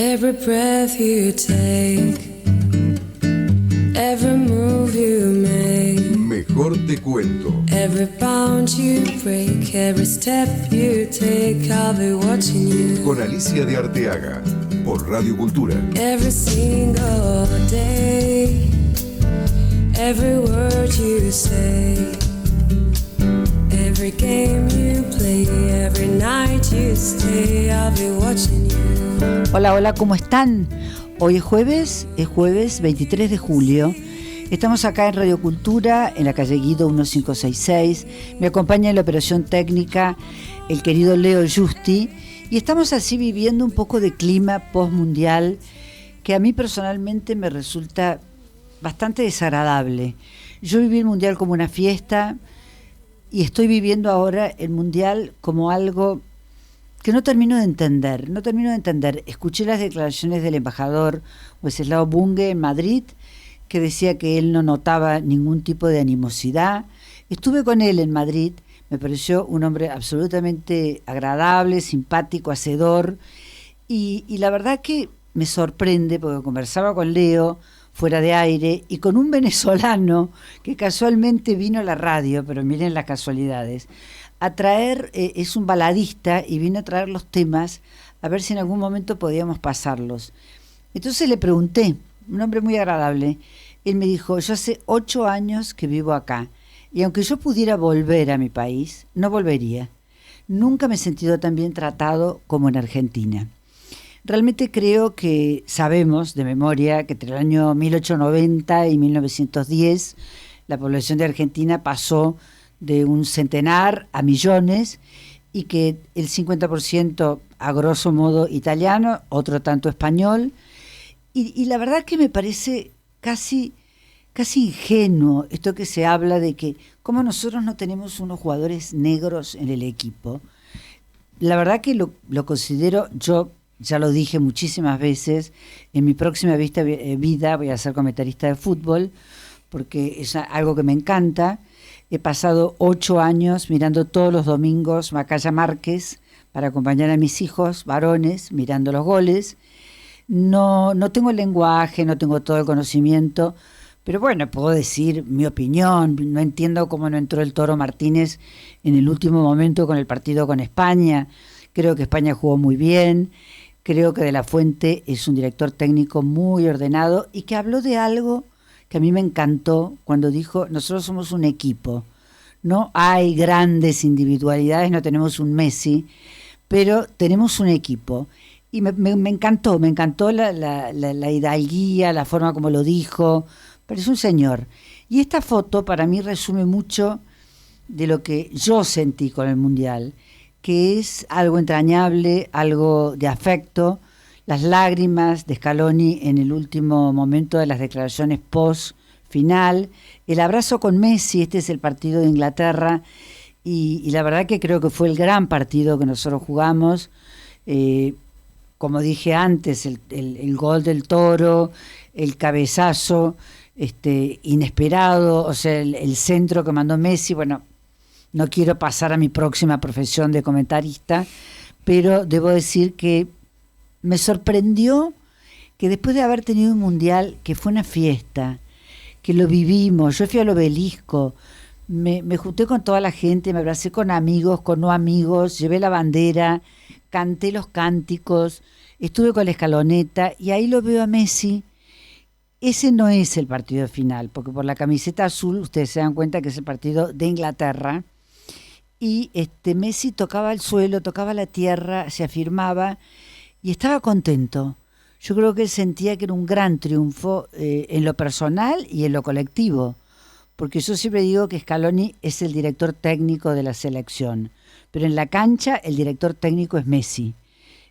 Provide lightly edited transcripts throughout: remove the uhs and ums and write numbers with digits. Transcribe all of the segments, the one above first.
Every breath you take, every move you make, Mejor Te Cuento. every bound you break, every step you take, I'll be watching you. Con Alicia de Arteaga, por Radio Cultura. Every single day, every word you say, every game you play, every night you stay, I'll be watching you. Hola, hola, ¿cómo están? Hoy es jueves 23 de julio. Estamos acá en Radio Cultura, en la calle Guido 1566. Me acompaña en la operación técnica el querido Leo Justi. Y estamos así viviendo un poco de clima postmundial que a mí personalmente me resulta bastante desagradable. Yo viví el mundial como una fiesta y estoy viviendo ahora el mundial como algo que no termino de entender. Escuché las declaraciones del embajador Wenceslao Bunge en Madrid, que decía que él no notaba ningún tipo de animosidad. Estuve con él en Madrid, me pareció un hombre absolutamente agradable, simpático, hacedor, y la verdad que me sorprende, porque conversaba con Leo fuera de aire, y con un venezolano que casualmente vino a la radio, pero miren las casualidades, a traer, es un baladista, y vino a traer los temas, a ver si en algún momento podíamos pasarlos. Entonces le pregunté, un hombre muy agradable, él me dijo, yo hace 8 años que vivo acá, y aunque yo pudiera volver a mi país, no volvería. Nunca me he sentido tan bien tratado como en Argentina. Realmente creo que sabemos de memoria que entre el año 1890 y 1910 la población de Argentina pasó de un centenar a millones y que el 50% a grosso modo italiano, otro tanto español, y la verdad que me parece casi ingenuo esto que se habla de que como nosotros no tenemos unos jugadores negros en el equipo. La verdad que lo considero, yo ya lo dije muchísimas veces, en mi próxima vida voy a ser comentarista de fútbol, porque es algo que me encanta. He pasado 8 años mirando todos los domingos Macaya Márquez para acompañar a mis hijos varones mirando los goles. No tengo el lenguaje, no tengo todo el conocimiento, pero bueno, puedo decir mi opinión. No entiendo cómo no entró el Toro Martínez en el último momento con el partido con España. Creo que España jugó muy bien. Creo que De la Fuente es un director técnico muy ordenado y que habló de algo que a mí me encantó cuando dijo, nosotros somos un equipo. No hay grandes individualidades, no tenemos un Messi, pero tenemos un equipo. Y me encantó la hidalguía, la forma como lo dijo. Parece un señor. Y esta foto para mí resume mucho de lo que yo sentí con el Mundial, que es algo entrañable, algo de afecto, las lágrimas de Scaloni en el último momento de las declaraciones post-final, el abrazo con Messi, este es el partido de Inglaterra, y la verdad que creo que fue el gran partido que nosotros jugamos. Como dije antes, el gol del Toro, el cabezazo inesperado, o sea, el centro que mandó Messi. Bueno, no quiero pasar a mi próxima profesión de comentarista, pero debo decir que me sorprendió que después de haber tenido un mundial que fue una fiesta, que lo vivimos, yo fui al Obelisco, me junté con toda la gente, me abracé con amigos, con no amigos, llevé la bandera, canté los cánticos, estuve con la escaloneta y ahí lo veo a Messi. Ese no es el partido final, porque por la camiseta azul ustedes se dan cuenta que es el partido de Inglaterra, y Messi tocaba el suelo, tocaba la tierra, se afirmaba y estaba contento. Yo creo que él sentía que era un gran triunfo en lo personal y en lo colectivo, porque yo siempre digo que Scaloni es el director técnico de la selección, pero en la cancha el director técnico es Messi,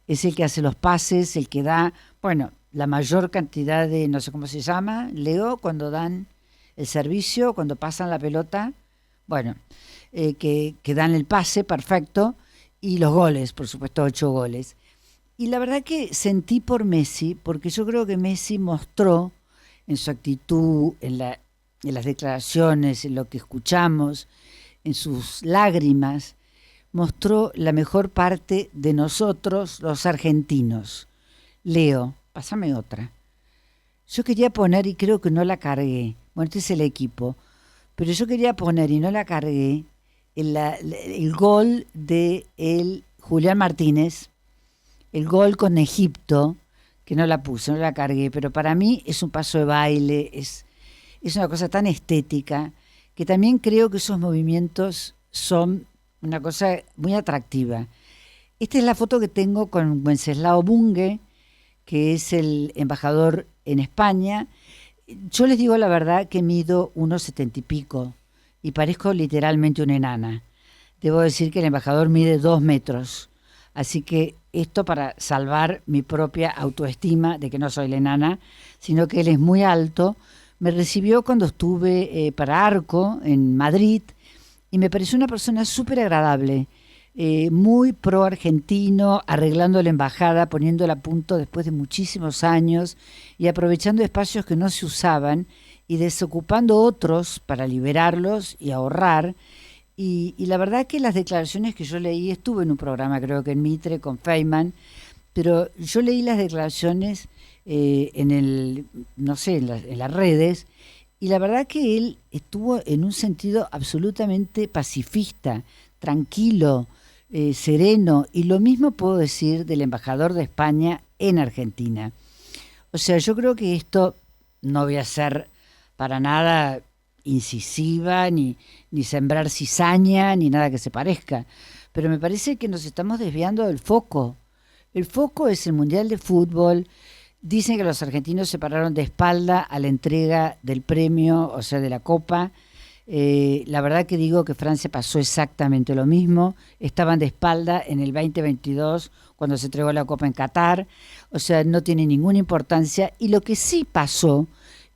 es el que hace los pases, el que da, bueno, la mayor cantidad de, no sé cómo se llama, Leo, cuando dan el servicio, cuando pasan la pelota, bueno, que dan el pase perfecto, y los goles, por supuesto, 8 goles. Y la verdad que sentí por Messi, porque yo creo que Messi mostró en su actitud, en las declaraciones, en lo que escuchamos, en sus lágrimas, mostró la mejor parte de nosotros, los argentinos. Leo, pásame otra. Yo quería poner, y creo que no la cargué, bueno, este es el equipo, pero yo quería poner, y no la cargué, el gol de el Julián Martínez, el gol con Egipto, que no la puse, no la cargué, pero para mí es un paso de baile, es una cosa tan estética, que también creo que esos movimientos son una cosa muy atractiva. Esta es la foto que tengo con Wenceslao Bunge, que es el embajador en España. Yo les digo la verdad que mido 1,70 y pico y parezco literalmente una enana. Debo decir que el embajador mide 2 metros, así que esto para salvar mi propia autoestima de que no soy la enana, sino que él es muy alto. Me recibió cuando estuve para Arco en Madrid y me pareció una persona súper agradable, muy pro argentino, arreglando la embajada, poniéndola a punto después de muchísimos años y aprovechando espacios que no se usaban y desocupando otros para liberarlos y ahorrar. Y la verdad que las declaraciones que yo leí, estuve en un programa creo que en Mitre con Feynman, pero yo leí las declaraciones no sé, en las redes, y la verdad que él estuvo en un sentido absolutamente pacifista, tranquilo, sereno, y lo mismo puedo decir del embajador de España en Argentina. O sea, yo creo que esto no voy a ser para nada incisiva, ni sembrar cizaña, ni nada que se parezca, pero me parece que nos estamos desviando del foco. El foco es el Mundial de Fútbol. Dicen que los argentinos se pararon de espalda a la entrega del premio, o sea, de la Copa. La verdad que digo que Francia pasó exactamente lo mismo. Estaban de espalda en el 2022 cuando se entregó la Copa en Qatar. O sea, no tiene ninguna importancia. Y lo que sí pasó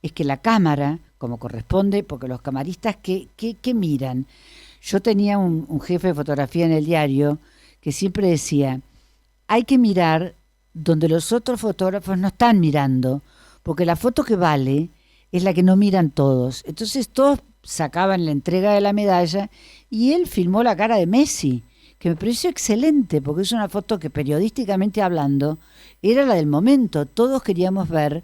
es que la cámara, como corresponde, porque los camaristas, ¿qué miran? Yo tenía un jefe de fotografía en el diario que siempre decía, hay que mirar donde los otros fotógrafos no están mirando, porque la foto que vale es la que no miran todos. Entonces todos sacaban la entrega de la medalla y él filmó la cara de Messi, que me pareció excelente, porque es una foto que periodísticamente hablando era la del momento. Todos queríamos ver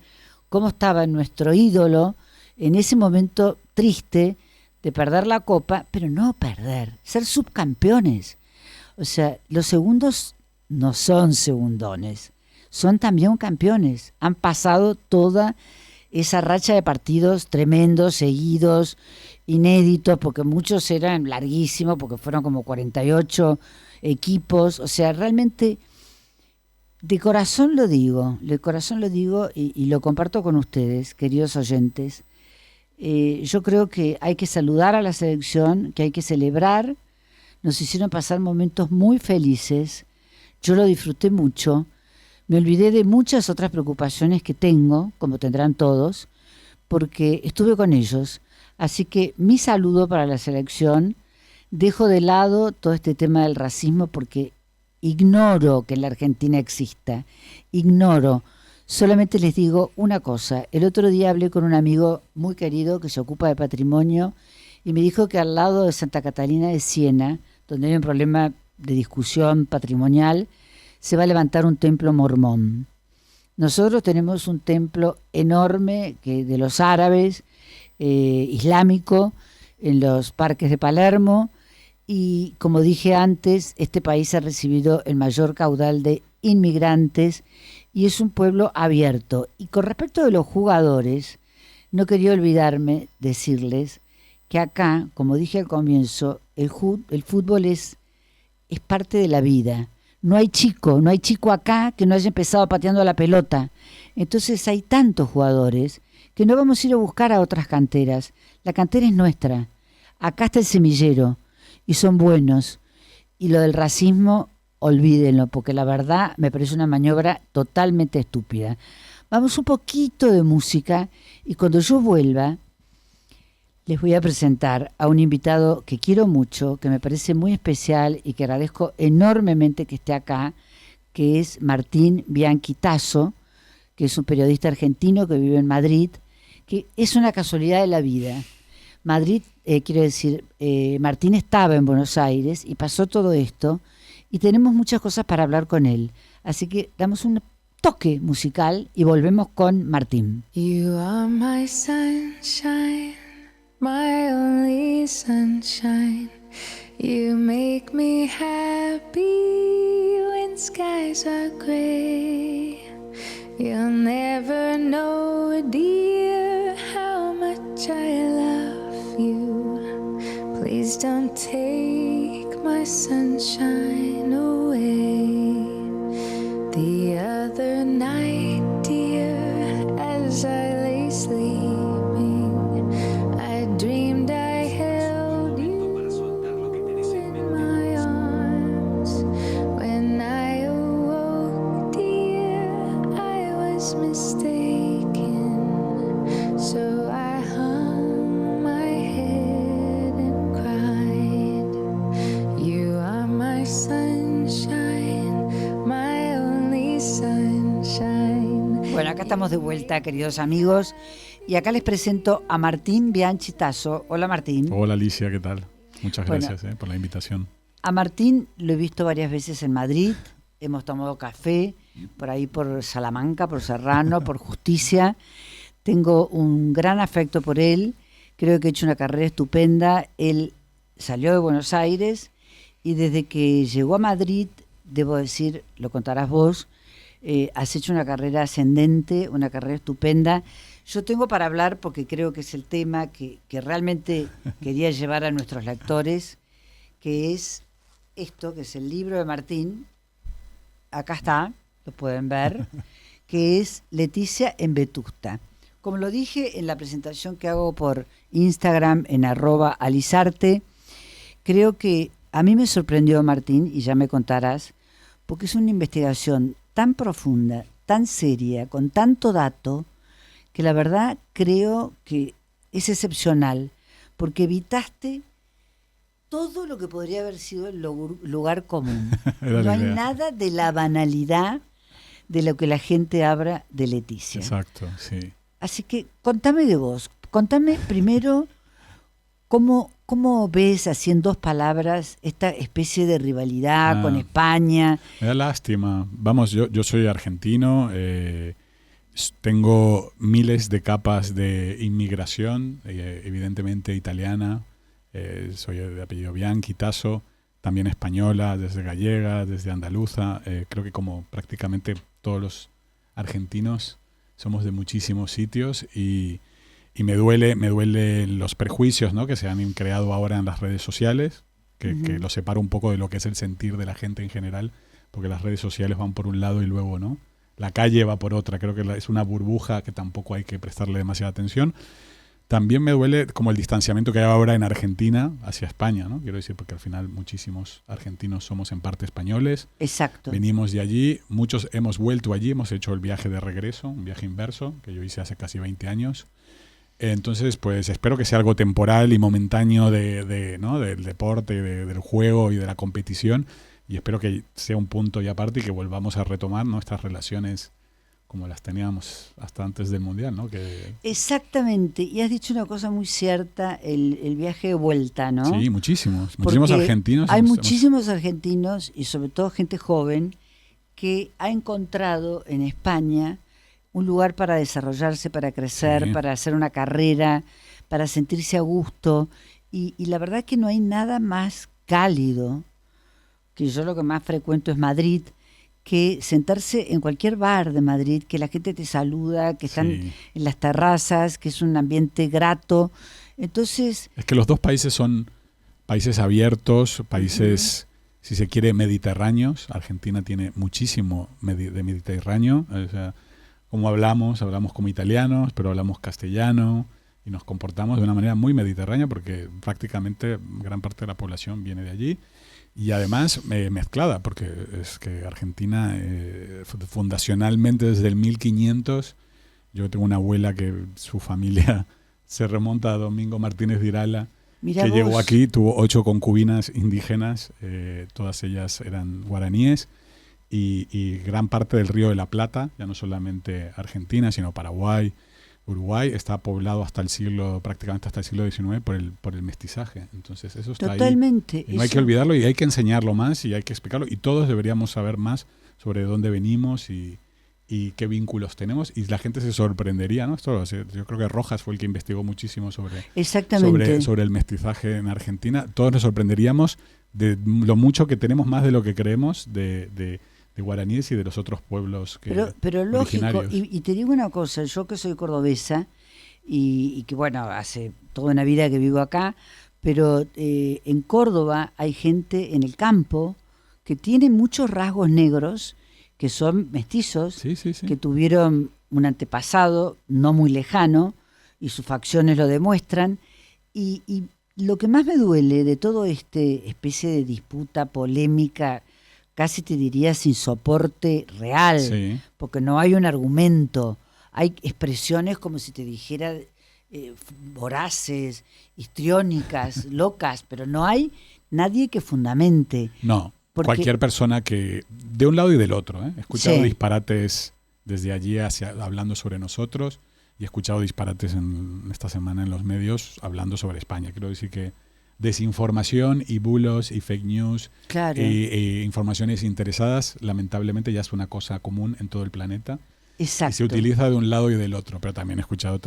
cómo estaba nuestro ídolo en ese momento triste de perder la Copa, pero no perder, ser subcampeones. O sea, los segundos no son segundones, son también campeones. Han pasado toda esa racha de partidos tremendos, seguidos, inéditos, porque muchos eran larguísimos, porque fueron como 48 equipos. O sea, realmente, de corazón lo digo y lo comparto con ustedes, queridos oyentes. Yo creo que hay que saludar a la selección, que hay que celebrar. Nos hicieron pasar momentos muy felices. Yo lo disfruté mucho. Me olvidé de muchas otras preocupaciones que tengo, como tendrán todos, porque estuve con ellos. Así que mi saludo para la selección. Dejo de lado todo este tema del racismo porque ignoro que en la Argentina exista. Ignoro. Solamente les digo una cosa. El otro día hablé con un amigo muy querido que se ocupa de patrimonio y me dijo que al lado de Santa Catalina de Siena, donde hay un problema de discusión patrimonial, se va a levantar un templo mormón. Nosotros tenemos un templo enorme de los árabes, islámico, en los parques de Palermo, y como dije antes, este país ha recibido el mayor caudal de inmigrantes y es un pueblo abierto. Y con respecto de los jugadores, no quería olvidarme decirles que acá, como dije al comienzo, el fútbol es parte de la vida. No hay chico acá que no haya empezado pateando la pelota. Entonces hay tantos jugadores que no vamos a ir a buscar a otras canteras. La cantera es nuestra. Acá está el semillero y son buenos. Y lo del racismo, olvídenlo, porque la verdad me parece una maniobra totalmente estúpida. Vamos un poquito de música y cuando yo vuelva les voy a presentar a un invitado que quiero mucho, que me parece muy especial y que agradezco enormemente que esté acá, que es Martín Bianchi Tasso, que es un periodista argentino que vive en Madrid, que es una casualidad de la vida. Martín estaba en Buenos Aires y pasó todo esto y tenemos muchas cosas para hablar con él. Así que damos un toque musical y volvemos con Martín. You are my sunshine, my only sunshine. You make me happy when skies are gray. You'll never know, dear, how much I love you. Please don't take my sunshine away. The other night, dear, as I lay sleeping, I dreamed I held you in my arms. When I awoke, dear, I was mistaken. So I hung my head and cried. You are my sunshine, my only sunshine. Bueno, acá estamos de vuelta, queridos amigos, y acá les presento a Martín Bianchi Tasso. Hola, Martín. Hola, Alicia, ¿qué tal? Muchas Bueno, gracias por la invitación. A Martín lo he visto varias veces en Madrid, hemos tomado café por ahí por Salamanca, por Serrano, por Justicia. Tengo un gran afecto por él, creo que ha hecho una carrera estupenda. Él salió de Buenos Aires y desde que llegó a Madrid, debo decir, lo contarás vos, has hecho una carrera ascendente, una carrera estupenda. Yo tengo para hablar, porque creo que es el tema que realmente quería llevar a nuestros lectores, que es esto, que es el libro de Martín, acá está, lo pueden ver, que es Leticia en Vetusta. Como lo dije en la presentación que hago por Instagram en @alisarte, creo que a mí me sorprendió, Martín, y ya me contarás, porque es una investigación tan profunda, tan seria, con tanto dato, que la verdad creo que es excepcional, porque evitaste todo lo que podría haber sido el lugar común. Era No la hay idea. nada de la banalidad de lo que la gente habla de Leticia. Exacto, sí. Así que contame de vos, contame primero cómo ves, así en 2 palabras, esta especie de rivalidad con España. Me da lástima. Vamos, yo soy argentino, tengo miles de capas de inmigración, evidentemente italiana, soy de apellido Bianchi, Tasso, también española, desde gallega, desde andaluza. Creo que como prácticamente todos los argentinos somos de muchísimos sitios y me duelen los prejuicios, ¿no?, que se han creado ahora en las redes sociales, que lo separo un poco de lo que es el sentir de la gente en general, porque las redes sociales van por un lado y luego, ¿no?, la calle va por otra. Creo que es una burbuja que tampoco hay que prestarle demasiada atención. También me duele como el distanciamiento que hay ahora en Argentina hacia España, ¿no? Quiero decir, porque al final muchísimos argentinos somos en parte españoles. Exacto. Venimos de allí, muchos hemos vuelto allí, hemos hecho el viaje de regreso, un viaje inverso, que yo hice hace casi 20 años. Entonces, pues espero que sea algo temporal y momentáneo ¿no?, del deporte, del juego y de la competición, y espero que sea un punto y aparte y que volvamos a retomar nuestras relaciones como las teníamos hasta antes del Mundial, ¿no? Exactamente, y has dicho una cosa muy cierta, el viaje de vuelta, ¿no? Sí, muchísimos Porque argentinos. Hay muchísimos argentinos, y sobre todo gente joven, que ha encontrado en España un lugar para desarrollarse, para crecer, sí, para hacer una carrera, para sentirse a gusto, y la verdad que no hay nada más cálido, que yo lo que más frecuento es Madrid, que sentarse en cualquier bar de Madrid, que la gente te saluda, que están en las terrazas, que es un ambiente grato. Entonces, es que los dos países son países abiertos, países, si se quiere, mediterráneos. Argentina tiene muchísimo de mediterráneo. O sea, como hablamos como italianos, pero hablamos castellano y nos comportamos de una manera muy mediterránea porque prácticamente gran parte de la población viene de allí. Y además mezclada, porque es que Argentina fundacionalmente desde el 1500, yo tengo una abuela que su familia se remonta a Domingo Martínez de Irala, Mirá que vos. llegó aquí, tuvo 8 concubinas indígenas, todas ellas eran guaraníes, y gran parte del Río de la Plata, ya no solamente Argentina, sino Paraguay, Uruguay, está poblado prácticamente hasta el siglo XIX por el mestizaje. Entonces eso está totalmente, ahí. Y no hay que olvidarlo y hay que enseñarlo más y hay que explicarlo. Y todos deberíamos saber más sobre dónde venimos y y qué vínculos tenemos, y la gente se sorprendería, ¿no? Yo creo que Rojas fue el que investigó muchísimo sobre el mestizaje en Argentina. Todos nos sorprenderíamos de lo mucho que tenemos, más de lo que creemos, de guaraníes y de los otros pueblos pero lógico, originarios. y te digo una cosa, yo que soy cordobesa y que bueno, hace toda una vida que vivo acá, pero en Córdoba hay gente en el campo que tiene muchos rasgos negros, que son mestizos, Sí. que tuvieron un antepasado no muy lejano y sus facciones lo demuestran. Y lo que más me duele de todo especie de disputa, polémica, casi te diría sin soporte real, Sí. porque no hay un argumento, hay expresiones como si te dijera voraces, histriónicas, locas, pero no hay nadie que fundamente. No, Porque- cualquier persona que, de un lado y del otro, he escuchado Sí. disparates desde allí hablando sobre nosotros, y he escuchado disparates esta semana en los medios hablando sobre España. Quiero decir que desinformación y bulos y fake news Claro. y informaciones interesadas, lamentablemente ya es una cosa común en todo el planeta. Exacto. Y se utiliza de un lado y del otro, pero también he escuchado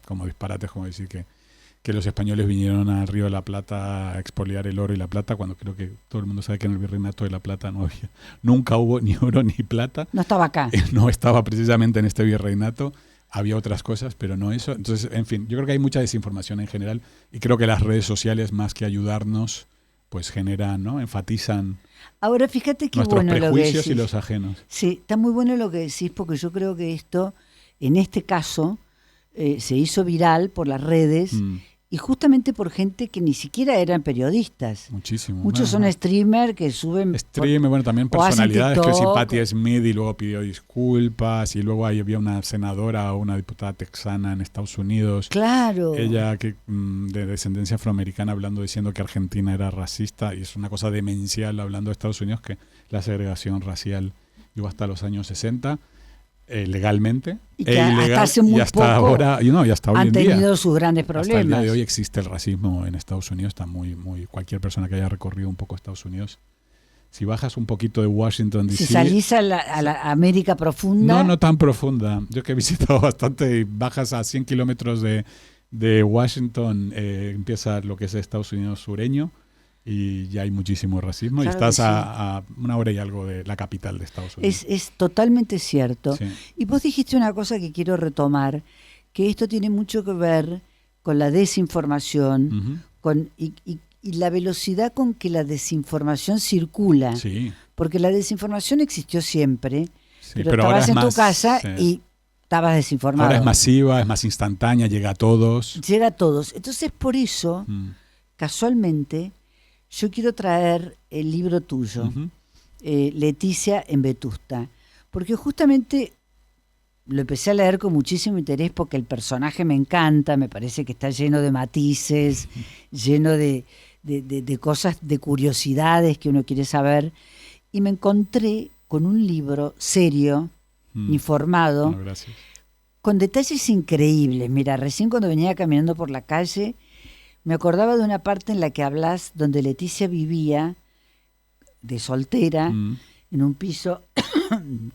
como disparates, como decir que los españoles vinieron al Río de la Plata a expoliar el oro y la plata, cuando creo que todo el mundo sabe que en el Virreinato de la Plata nunca hubo ni oro ni plata. No estaba acá. No estaba precisamente en este virreinato, había otras cosas, pero no eso. Entonces, en fin, yo creo que hay mucha desinformación en general, y creo que las redes sociales, más que ayudarnos, pues generan, ¿no? Enfatizan Ahora fíjate qué nuestros bueno lo que prejuicios decís. y los ajenos. Sí, está muy bueno lo que decís, porque yo creo que esto, en este caso, se hizo viral por las redes y justamente por gente que ni siquiera eran periodistas. Muchísimo. Muchos son streamers que suben... Stream, bueno, también o hacen personalidades, que si TikTok. Patti Smith, y luego pidió disculpas, y luego había una senadora o una diputada texana en Estados Unidos. Claro. Ella que de descendencia afroamericana, diciendo que Argentina era racista, y es una cosa demencial hablando de Estados Unidos, que la segregación racial llegó hasta los años 60 legalmente, Y que hasta hace muy y hasta poco ahora, y hasta hoy han en día. tenido sus grandes Hasta el problemas. día de hoy existe el racismo en Estados Unidos, está muy cualquier persona que haya recorrido un poco Estados Unidos. Si bajas un poquito de Washington D.C. Si salís a la América profunda... No tan profunda. Yo que he visitado bastante, y bajas a 100 kilómetros de Washington, empieza lo que es Estados Unidos sureño, y ya hay muchísimo racismo, Claro y estás que sí. a una hora y algo de la capital de Estados Unidos. Es totalmente cierto. Sí. Y vos dijiste una cosa que quiero retomar, que esto tiene mucho que ver con la desinformación, Ujú. y la velocidad con que la desinformación circula. Sí, Porque la desinformación existió siempre, sí, pero ahora estabas es en tu más, casa sí. y estabas desinformado. Ahora es masiva, es más instantánea, llega a todos. Llega a todos. Entonces, por eso, casualmente, yo quiero traer el libro tuyo, Ujú. Leticia en Vetusta, porque justamente lo empecé a leer con muchísimo interés porque el personaje me encanta, me parece que está lleno de matices, lleno de cosas, de curiosidades que uno quiere saber, y me encontré con un libro serio, informado, Bueno, gracias. con detalles increíbles. Mira, recién cuando venía caminando por la calle, me acordaba de una parte en la que hablas donde Leticia vivía de soltera en un piso,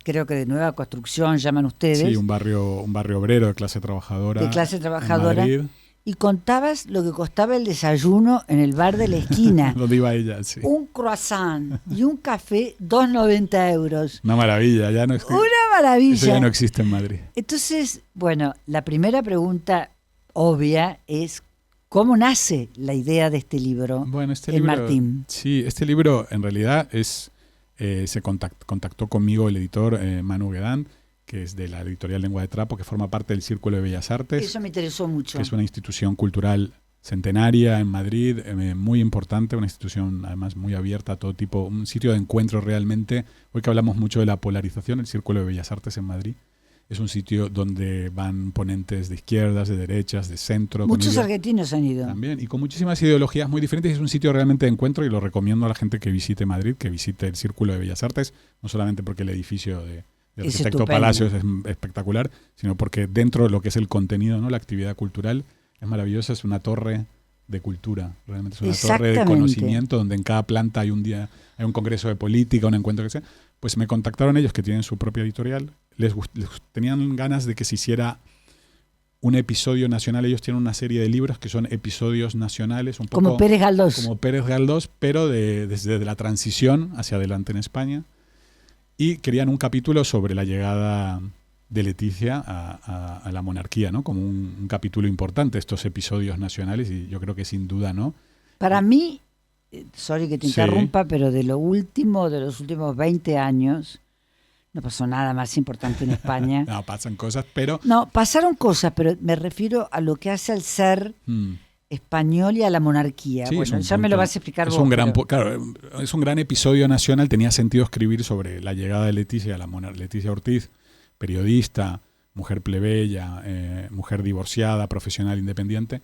creo que de nueva construcción, llaman ustedes. Sí, un barrio obrero de clase trabajadora. De clase en trabajadora. Madrid. Y contabas lo que costaba el desayuno en el bar de la esquina. Donde iba ella, sí. Un croissant y un café, 2,90 euros. Una maravilla, ya no existe. Una Eso maravilla. ya no existe en Madrid. Entonces, bueno, la primera pregunta obvia es ¿cómo nace la idea de este libro Bueno, este en libro, Martín? Sí, este libro en realidad se contactó conmigo el editor Manu Guedán, que es de la editorial Lengua de Trapo, que forma parte del Círculo de Bellas Artes, Eso me interesó mucho. que es una institución cultural centenaria en Madrid, muy importante, una institución además muy abierta a todo tipo, un sitio de encuentro realmente. Hoy que hablamos mucho de la polarización, el Círculo de Bellas Artes en Madrid es un sitio donde van ponentes de izquierdas, de derechas, de centro. Muchos argentinos han ido. También, y con muchísimas ideologías muy diferentes. Es un sitio realmente de encuentro, y lo recomiendo a la gente que visite Madrid, que visite el Círculo de Bellas Artes, no solamente porque el edificio del Es arquitecto estupendo. Palacios es espectacular, sino porque dentro de lo que es el contenido, ¿no? La actividad cultural es maravillosa, es una torre de cultura, realmente es una torre de Exactamente. conocimiento, donde en cada planta hay un congreso de política, un encuentro que sea. Pues me contactaron ellos, que tienen su propia editorial, tenían ganas de que se hiciera un episodio nacional. Ellos tienen una serie de libros que son episodios nacionales, un poco Como Pérez Galdós. como Pérez Galdós, pero desde la transición hacia adelante en España. Y querían un capítulo sobre la llegada de Leticia a la monarquía, ¿no? Como un capítulo importante, estos episodios nacionales, y yo creo que sin duda, ¿no? Para mí, sorry que te Sí. interrumpa, pero de los últimos 20 años, no pasó nada más importante en España. No, pasan cosas, pero... No, pasaron cosas, pero me refiero a lo que hace al ser español y a la monarquía. Sí, es bueno, un ya me punto. lo vas a explicar Es vos. un gran, pero- claro, es un gran episodio nacional. Tenía sentido escribir sobre la llegada de Leticia a la Leticia Ortiz, periodista, mujer plebeya, mujer divorciada, profesional independiente.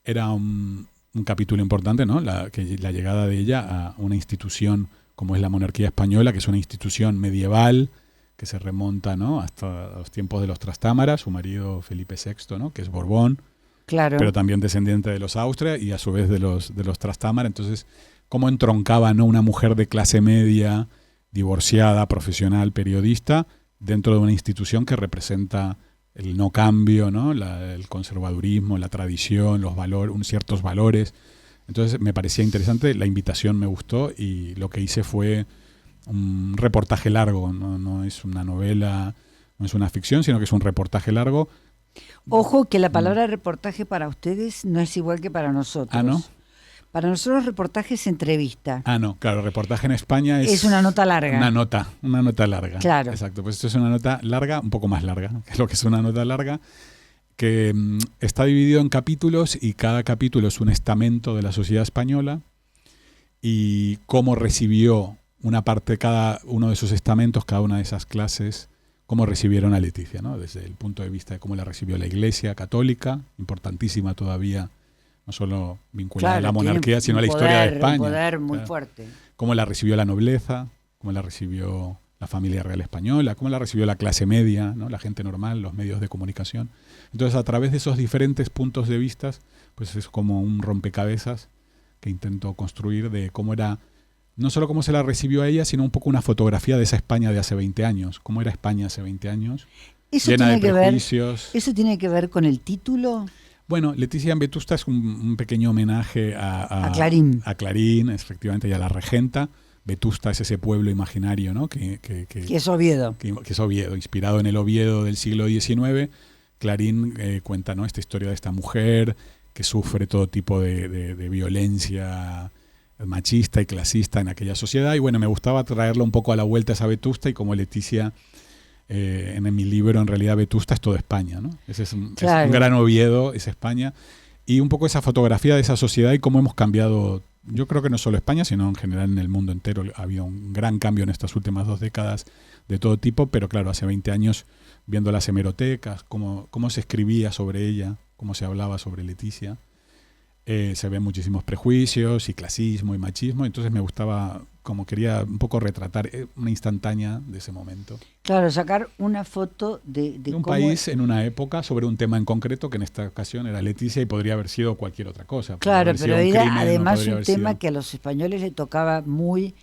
Era un capítulo importante, ¿no? La llegada de ella a una institución como es la monarquía española, que es una institución medieval que se remonta, ¿no? Hasta los tiempos de los Trastámaras, su marido Felipe VI, ¿no? Que es Borbón, Claro. pero también descendiente de los Austria y a su vez de los Trastámara. Entonces, cómo entroncaba, ¿no? Una mujer de clase media, divorciada, profesional, periodista, dentro de una institución que representa el no cambio, ¿no? El conservadurismo, la tradición, los valores, ciertos valores. Entonces me parecía interesante, la invitación me gustó y lo que hice fue un reportaje largo, no es una novela, no es una ficción, sino que es un reportaje largo. Ojo que la palabra reportaje para ustedes no es igual que para nosotros. Ah, ¿no? Para nosotros reportaje es entrevista. Ah, no, claro, reportaje en España Es una nota larga. Una nota larga. Claro. Exacto, pues esto es una nota larga, un poco más larga, que es lo que es una nota larga, que está dividido en capítulos y cada capítulo es un estamento de la sociedad española y cómo recibió una parte de cada uno de esos estamentos, cada una de esas clases, cómo recibieron a Leticia, ¿no? Desde el punto de vista de cómo la recibió la Iglesia católica, importantísima todavía, no solo vinculada a la Claro, monarquía, tiene sino a la un historia de poder, España. Un poder muy Claro. fuerte. Cómo la recibió la nobleza, cómo la recibió la familia real española, cómo la recibió la clase media, ¿no? La gente normal, los medios de comunicación. Entonces, a través de esos diferentes puntos de vista, pues es como un rompecabezas que intento construir de cómo era, no solo cómo se la recibió a ella, sino un poco una fotografía de esa España de hace 20 años. Cómo era España hace 20 años, Eso llena de tiene que ver, prejuicios. eso tiene que ver con el título. Bueno, Leticia en Vetusta es un pequeño homenaje A Clarín. A Clarín, efectivamente, y a la regenta. Vetusta es ese pueblo imaginario, ¿no? Que Que es Oviedo. que es Oviedo, inspirado en el Oviedo del siglo XIX. Clarín cuenta, ¿no? Esta historia de esta mujer que sufre todo tipo de violencia machista y clasista en aquella sociedad. Y bueno, me gustaba traerlo un poco a la vuelta a esa Vetusta y como Leticia, en mi libro, en realidad Vetusta es toda España, ¿no? Ese es un gran Oviedo, es España. Y un poco esa fotografía de esa sociedad y cómo hemos cambiado. Yo creo que no solo España, sino en general en el mundo entero ha habido un gran cambio en estas últimas 2 décadas de todo tipo, pero claro, hace 20 años, viendo las hemerotecas, cómo se escribía sobre ella, cómo se hablaba sobre Leticia, se ven muchísimos prejuicios y clasismo y machismo, entonces me gustaba, como quería un poco retratar una instantánea de ese momento. Claro, sacar una foto de De un cómo país en una época sobre un tema en concreto que en esta ocasión era Leticia y podría haber sido cualquier otra cosa. Podría Claro, haber pero sido un era crimen, o además podría un haber tema sido- que a los españoles le tocaba muy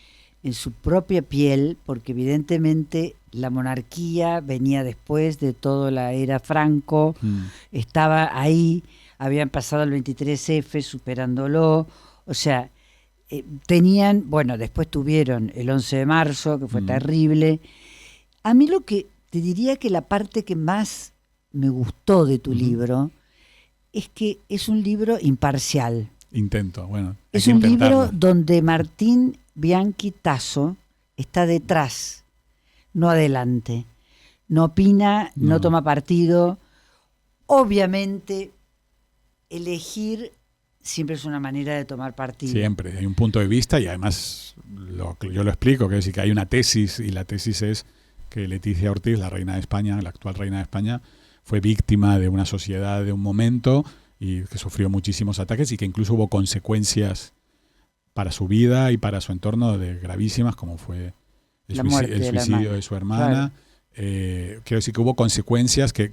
en su propia piel, porque evidentemente la monarquía venía después de toda la era Franco, estaba ahí, habían pasado el 23F superándolo, o sea, tenían, bueno, después tuvieron el 11 de marzo, que fue terrible. A mí lo que te diría que la parte que más me gustó de tu libro es que es un libro imparcial. Intento, bueno. hay Es que un libro intentarlo. donde Martín Bianchi Tasso está detrás, no adelante. No opina, no No. toma partido. Obviamente, elegir siempre es una manera de tomar partido. Siempre, hay un punto de vista y además yo lo explico, que es decir, que hay una tesis y la tesis es que Leticia Ortiz, la reina de España, la actual reina de España, fue víctima de una sociedad de un momento y que sufrió muchísimos ataques y que incluso hubo consecuencias para su vida y para su entorno gravísimas, como fue La muerte el de la suicidio hermana. de su hermana. Quiero decir que hubo consecuencias que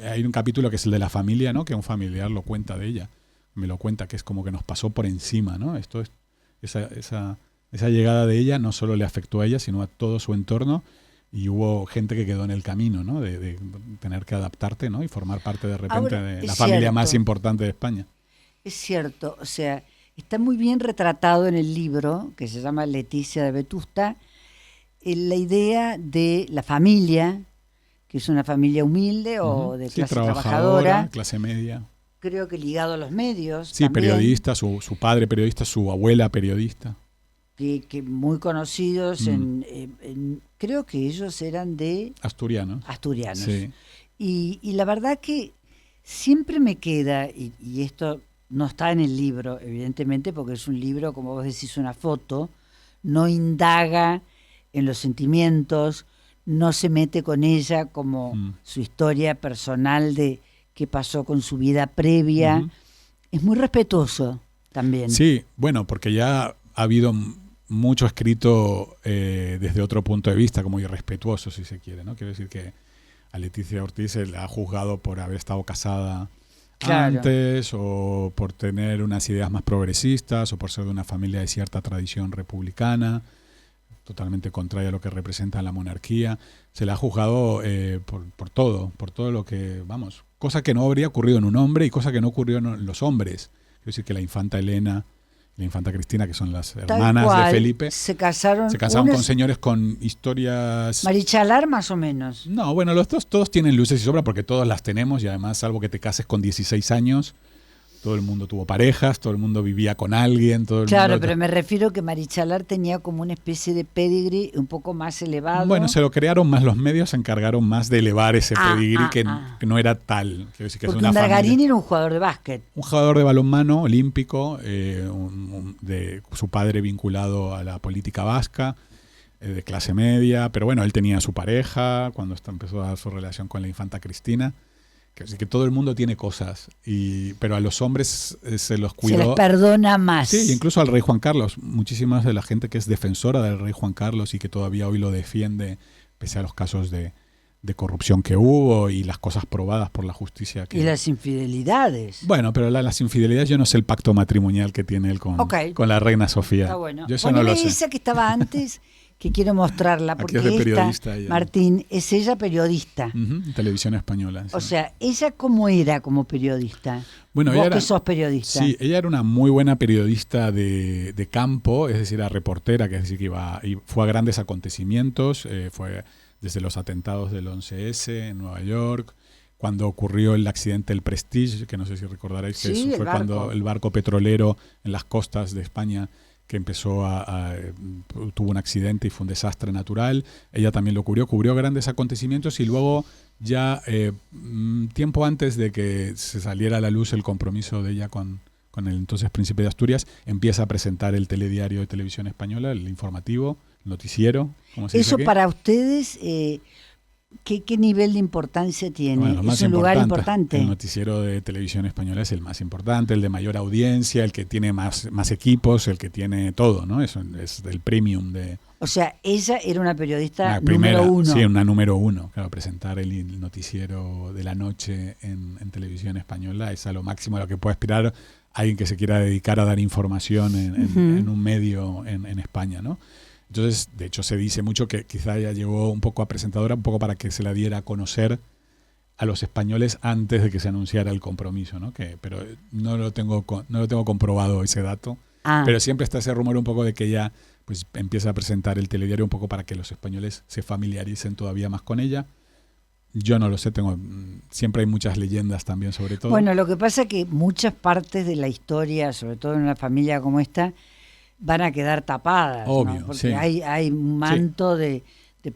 hay un capítulo que es el de la familia, ¿no? Que un familiar lo cuenta de ella, me lo cuenta, que es como que nos pasó por encima, ¿no? Esto es esa llegada de ella no solo le afectó a ella, sino a todo su entorno y hubo gente que quedó en el camino, ¿no? De tener que adaptarte, ¿no? Y formar parte de repente Ahora, de es la familia cierto. más importante de España. Es cierto, o sea, está muy bien retratado en el libro, que se llama Leticia de Vetusta, la idea de la familia, que es una familia humilde o Ujú. de Sí, clase trabajadora, clase media. creo que ligado a los medios. Sí, también, periodista, su padre periodista, su abuela periodista. que muy conocidos creo que ellos eran de Asturianos. asturianos. Sí. Y la verdad que siempre me queda, y esto no está en el libro, evidentemente, porque es un libro, como vos decís, una foto, no indaga en los sentimientos, no se mete con ella como su historia personal de qué pasó con su vida previa. Ujú. Es muy respetuoso también. Sí, bueno, porque ya ha habido mucho escrito desde otro punto de vista, como irrespetuoso, si se quiere, ¿no? Quiero decir que a Leticia Ortiz se la ha juzgado por haber estado casada Claro. antes, o por tener unas ideas más progresistas, o por ser de una familia de cierta tradición republicana, totalmente contraria a lo que representa la monarquía. Se la ha juzgado por todo lo que, vamos, cosa que no habría ocurrido en un hombre y cosa que no ocurrió en los hombres. Quiero decir que la infanta Elena y la infanta Cristina, que son las Tal hermanas cual, de Felipe, se casaron con señores con historias... Marichalar más o menos. No, bueno, los dos todos tienen luces y sombras porque todos las tenemos, y además, salvo que te cases con 16 años, todo el mundo tuvo parejas, todo el mundo vivía con alguien, todo el Claro, mundo... pero me refiero que Marichalar tenía como una especie de pedigree un poco más elevado. Bueno, se lo crearon más los medios, se encargaron más de elevar ese pedigrí que ah. no era tal. Quiero decir que Porque es una Margarini familia... era un jugador de básquet. Un jugador de balonmano olímpico, de su padre vinculado a la política vasca, de clase media, pero bueno, él tenía su pareja cuando empezó a dar su relación con la infanta Cristina. Así que todo el mundo tiene cosas, pero a los hombres se los cuidó. Se les perdona más. Sí, incluso al rey Juan Carlos. Muchísima de la gente que es defensora del rey Juan Carlos y que todavía hoy lo defiende, pese a los casos de corrupción que hubo y las cosas probadas por la justicia. Y las infidelidades. Bueno, pero las infidelidades, yo no sé el pacto matrimonial que tiene él con la reina Sofía. Está bueno. Yo eso no lo sé. Esa que estaba antes, que quiero mostrarla, porque Aquí es de esta, periodista ella. Martín, es ella periodista. En televisión española. Sí. O sea, ¿ella cómo era como periodista? Bueno, Vos ella que sos periodista. Sí, ella era una muy buena periodista de campo, es decir, era reportera, que es decir, que iba y fue a grandes acontecimientos, fue desde los atentados del 11S en Nueva York, cuando ocurrió el accidente del Prestige, que no sé si recordaréis, que Sí, eso fue cuando el barco petrolero en las costas de España que tuvo un accidente y fue un desastre natural. Ella también lo cubrió grandes acontecimientos, y luego ya tiempo antes de que se saliera a la luz el compromiso de ella con el entonces príncipe de Asturias, empieza a presentar el telediario de Televisión Española, el informativo, el noticiero, como se dice Eso aquí. para ustedes, ¿qué nivel de importancia tiene? Bueno, ¿Es más un lugar importante? El noticiero de Televisión Española es el más importante, el de mayor audiencia, el que tiene más equipos, el que tiene todo, ¿no? Eso es del premium de... O sea, ella era una periodista La primera, número uno. sí, una número uno. Claro, presentar el noticiero de la noche en Televisión Española es a lo máximo a lo que puede aspirar alguien que se quiera dedicar a dar información en un medio en España, ¿no? Entonces, de hecho, se dice mucho que quizá ella llegó un poco a presentadora, un poco para que se la diera a conocer a los españoles antes de que se anunciara el compromiso, ¿no? Pero no lo tengo comprobado ese dato. Pero siempre está ese rumor un poco de que ella pues empieza a presentar el telediario un poco para que los españoles se familiaricen todavía más con ella. Yo no lo sé, siempre hay muchas leyendas también sobre todo. Bueno, lo que pasa es que muchas partes de la historia, sobre todo en una familia como esta, van a quedar tapadas, obvio, ¿no? Porque sí. hay un manto de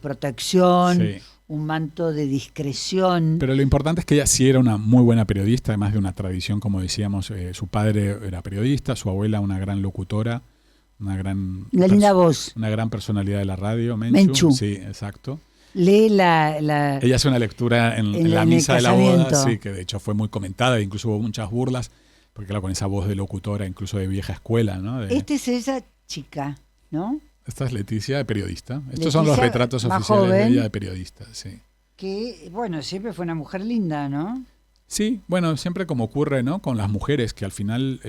protección, Sí. un manto de discreción. Pero lo importante es que ella sí era una muy buena periodista, además de una tradición, como decíamos, su padre era periodista, su abuela una gran locutora, una linda voz. Una gran personalidad de la radio, Menchu. Sí, exacto. Lee Ella hace una lectura en la el misa de la boda, casamiento. sí, que de hecho fue muy comentada, incluso hubo muchas burlas, porque claro, con esa voz de locutora, incluso de vieja escuela, ¿no? Esta es esa chica, ¿no? Esta es Leticia, de periodista. Estos Leticia, son los retratos más oficiales de joven. ella de periodista, sí. Que, bueno, siempre fue una mujer linda, ¿no? Sí, bueno, siempre como ocurre, ¿no? Con las mujeres, que al final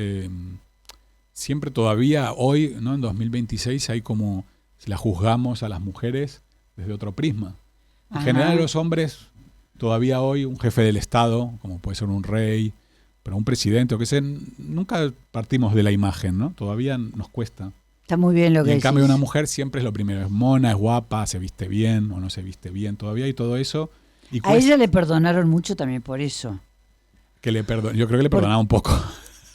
siempre todavía hoy, ¿no? En 2026 hay como, si la juzgamos a las mujeres desde otro prisma. En Ajá. general los hombres, todavía hoy, un jefe del Estado, como puede ser un rey, pero un presidente, o que sea, nunca partimos de la imagen, ¿no? Todavía nos cuesta. Está muy bien lo Y que en decís. cambio una mujer siempre es lo primero, es mona, es guapa, se viste bien o no se viste bien, todavía hay todo eso. Y A cuesta ella le perdonaron mucho también por eso. que le yo creo que le perdonaba un poco.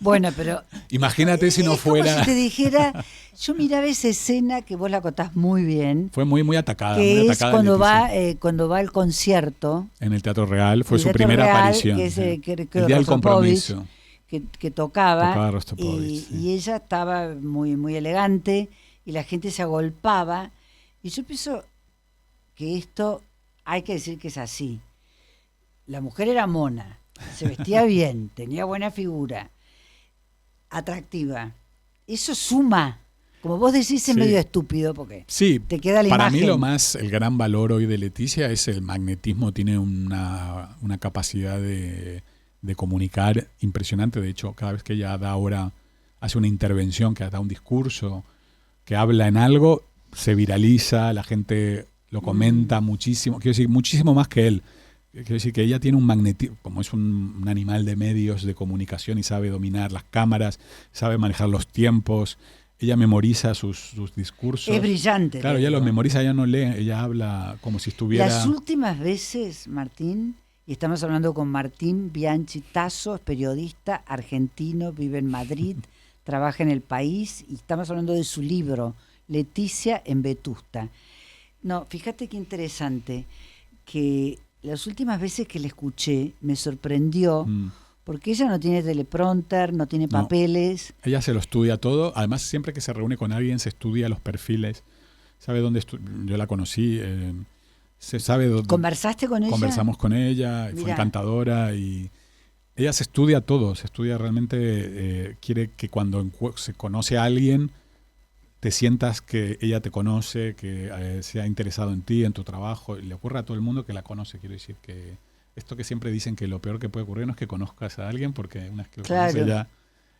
Bueno, pero Imagínate si no es como fuera... si te dijera, yo miraba esa escena que vos la contás muy bien, Fue muy atacada, que muy es atacada cuando va al concierto. en el Teatro Real, fue el su Teatro primera Real, aparición. que es, sí. que El día del Rostropovich, compromiso. que tocaba, Tocaba Rostropovich, y, sí. y ella estaba muy elegante y la gente se agolpaba. Y yo pienso que esto hay que decir que es así. La mujer era mona, se vestía bien, tenía buena figura, atractiva. Eso suma. Como vos decís, es Sí. medio estúpido porque Sí, te queda la para imagen. mí el gran valor hoy de Leticia es el magnetismo, tiene una capacidad de comunicar impresionante. De hecho, cada vez que ella hace una intervención, que da un discurso, que habla en algo, se viraliza, la gente lo comenta muchísimo, quiero decir, muchísimo más que él. Quiero decir que ella tiene un magnetismo, como es un animal de medios de comunicación y sabe dominar las cámaras, sabe manejar los tiempos, ella memoriza sus discursos. Es brillante. Claro, te ella los digo. memoriza, ella no lee, ella habla como si estuviera... Las últimas veces, Martín, y estamos hablando con Martín Bianchi Tasso, es periodista argentino, vive en Madrid, trabaja en El País, y estamos hablando de su libro, Leticia en Vetusta. No, fíjate qué interesante, que las últimas veces que la escuché me sorprendió, porque ella no tiene teleprompter, no tiene No. papeles. Ella se lo estudia todo. Además, siempre que se reúne con alguien, se estudia los perfiles. Sabe dónde yo la conocí. Se sabe dónde. ¿Conversaste con ella? Conversamos con ella. Fue Mirá. encantadora. Y ella se estudia todo. Se estudia realmente. Quiere que cuando se conoce a alguien, te sientas que ella te conoce, que se ha interesado en ti, en tu trabajo. Y le ocurre a todo el mundo que la conoce. Quiero decir que esto que siempre dicen que lo peor que puede ocurrir no es que conozcas a alguien, porque una vez que lo conoces ya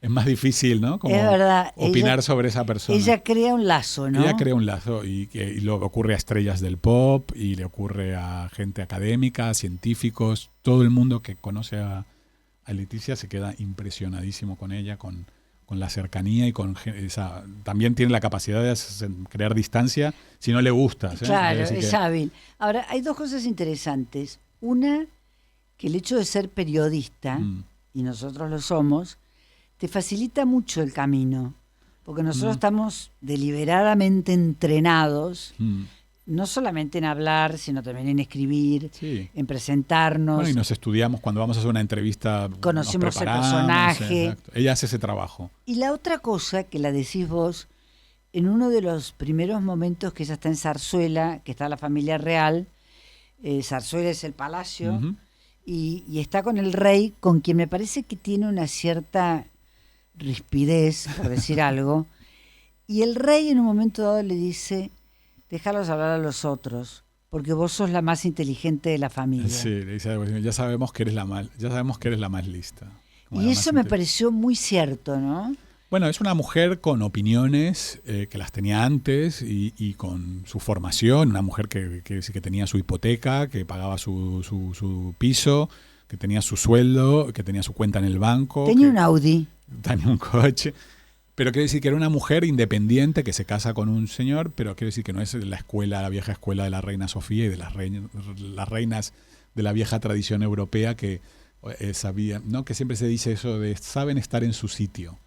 es más difícil, ¿no? Como es verdad. opinar sobre esa persona. Ella crea un lazo, ¿no? Ella crea un lazo y lo ocurre a estrellas del pop y le ocurre a gente académica, científicos, todo el mundo que conoce a Leticia se queda impresionadísimo con ella, con la cercanía y con esa. También tiene la capacidad de crear distancia si no le gustas. Claro, es hábil. Ahora, hay dos cosas interesantes. Una, que el hecho de ser periodista, y nosotros lo somos, te facilita mucho el camino, porque nosotros estamos deliberadamente entrenados, no solamente en hablar, sino también en escribir, Sí. en presentarnos. Bueno, y nos estudiamos cuando vamos a hacer una entrevista. Conocemos nos el preparamos, personaje. Exacto. Ella hace ese trabajo. Y la otra cosa que la decís vos, en uno de los primeros momentos que ella está en Zarzuela, que está la familia real, Zarzuela es el palacio, Ujú. y está con el rey, con quien me parece que tiene una cierta rispidez, por decir algo, y el rey en un momento dado le dice, déjalos hablar a los otros, porque vos sos la más inteligente de la familia. Sí, le dice algo así, ya sabemos que eres la más lista. Como Y la eso más me inte- pareció muy cierto, ¿no? Bueno, es una mujer con opiniones que las tenía antes y con su formación, una mujer que tenía su hipoteca, que pagaba su piso, que tenía su sueldo, que tenía su cuenta en el banco. Tenía que un Audi. tenía un coche. Pero quiero decir que era una mujer independiente que se casa con un señor, pero quiero decir que no es la vieja escuela de la reina Sofía y de las reinas de la vieja tradición europea que sabían, ¿no? Que siempre se dice eso de saben estar en su sitio.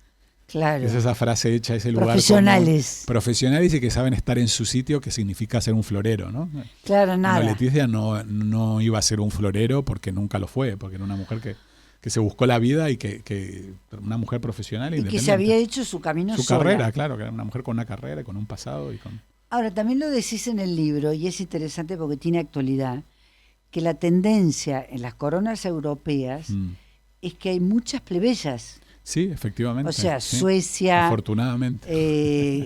Claro. Es esa frase hecha, ese lugar Profesionales. común. Profesionales y que saben estar en su sitio, que significa ser un florero, ¿no? Claro, nada. Bueno, Leticia no iba a ser un florero porque nunca lo fue, porque era una mujer que se buscó la vida y que una mujer profesional Y independiente. que se había hecho su camino su sola. carrera, claro, que era una mujer con una carrera, con un pasado y con... Ahora, también lo decís en el libro, y es interesante porque tiene actualidad, que la tendencia en las coronas europeas es que hay muchas plebeyas. Sí, efectivamente. O sea, sí. Suecia, Afortunadamente.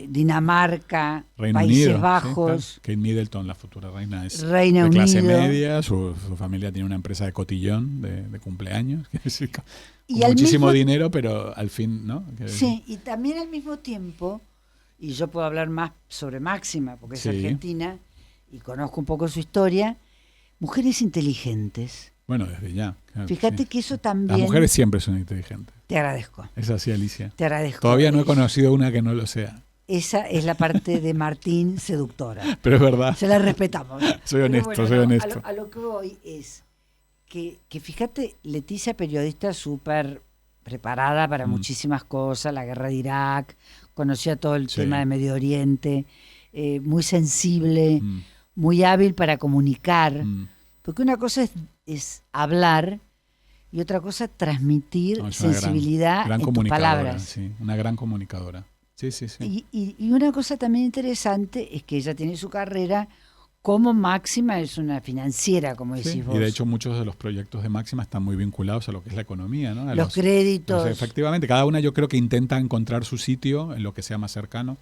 Dinamarca, Reino Países Unido, Bajos. sí, claro. Kate Middleton, la futura reina, es Reino de clase Unido. media, su familia tiene una empresa de cotillón de cumpleaños, quiere decir, con Y al muchísimo mismo- dinero, pero al fin, ¿no? Quiere decir, Sí, y también al mismo tiempo, y yo puedo hablar más sobre Máxima, porque es Sí. argentina, y conozco un poco su historia, mujeres inteligentes. Bueno, desde ya. Claro, Fíjate sí. que eso también... Las mujeres siempre son inteligentes. Te agradezco, Es así, Alicia. te agradezco. Todavía no he conocido una que no lo sea. Esa es la parte de Martín seductora. Pero es verdad. Se la respetamos. Soy honesto, Pero soy no, honesto. A lo que voy es que fíjate, Leticia, periodista súper preparada para muchísimas cosas, la guerra de Irak, conocía todo el Sí. tema de Medio Oriente, muy sensible, Mm, muy hábil para comunicar, mm. porque una cosa es hablar y otra cosa transmitir No, es una sensibilidad gran en tus comunicadora, palabras. sí, una gran comunicadora. Sí, sí, sí. Y una cosa también interesante es que ella tiene su carrera como Máxima, es una financiera, como decís Sí, vos. y de hecho muchos de los proyectos de Máxima están muy vinculados a lo que es la economía, ¿no? A los créditos. efectivamente, cada una yo creo que intenta encontrar su sitio en lo que sea más cercano.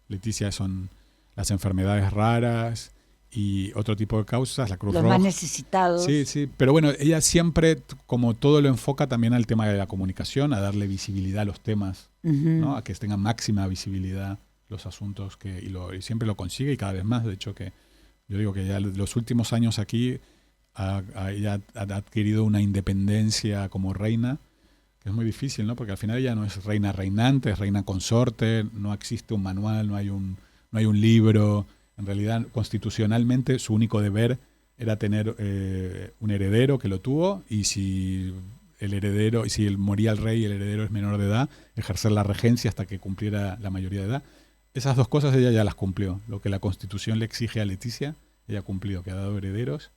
Leticia son las enfermedades raras y otro tipo de causas, la Cruz los Roja. más necesitados. Sí, sí, pero bueno, ella siempre, como todo lo enfoca también al tema de la comunicación, a darle visibilidad a los temas, Ujú. ¿no? A que tengan máxima visibilidad los asuntos y siempre lo consigue y cada vez más. De hecho, que yo digo que ya los últimos años aquí ella ha adquirido una independencia como reina, que es muy difícil, ¿no? Porque al final ella no es reina reinante, es reina consorte, no existe un manual, no hay un libro. En realidad, constitucionalmente, su único deber era tener un heredero que lo tuvo, y si moría el rey y el heredero es menor de edad, ejercer la regencia hasta que cumpliera la mayoría de edad. Esas dos cosas ella ya las cumplió. Lo que la Constitución le exige a Leticia, ella ha cumplido, que ha dado herederos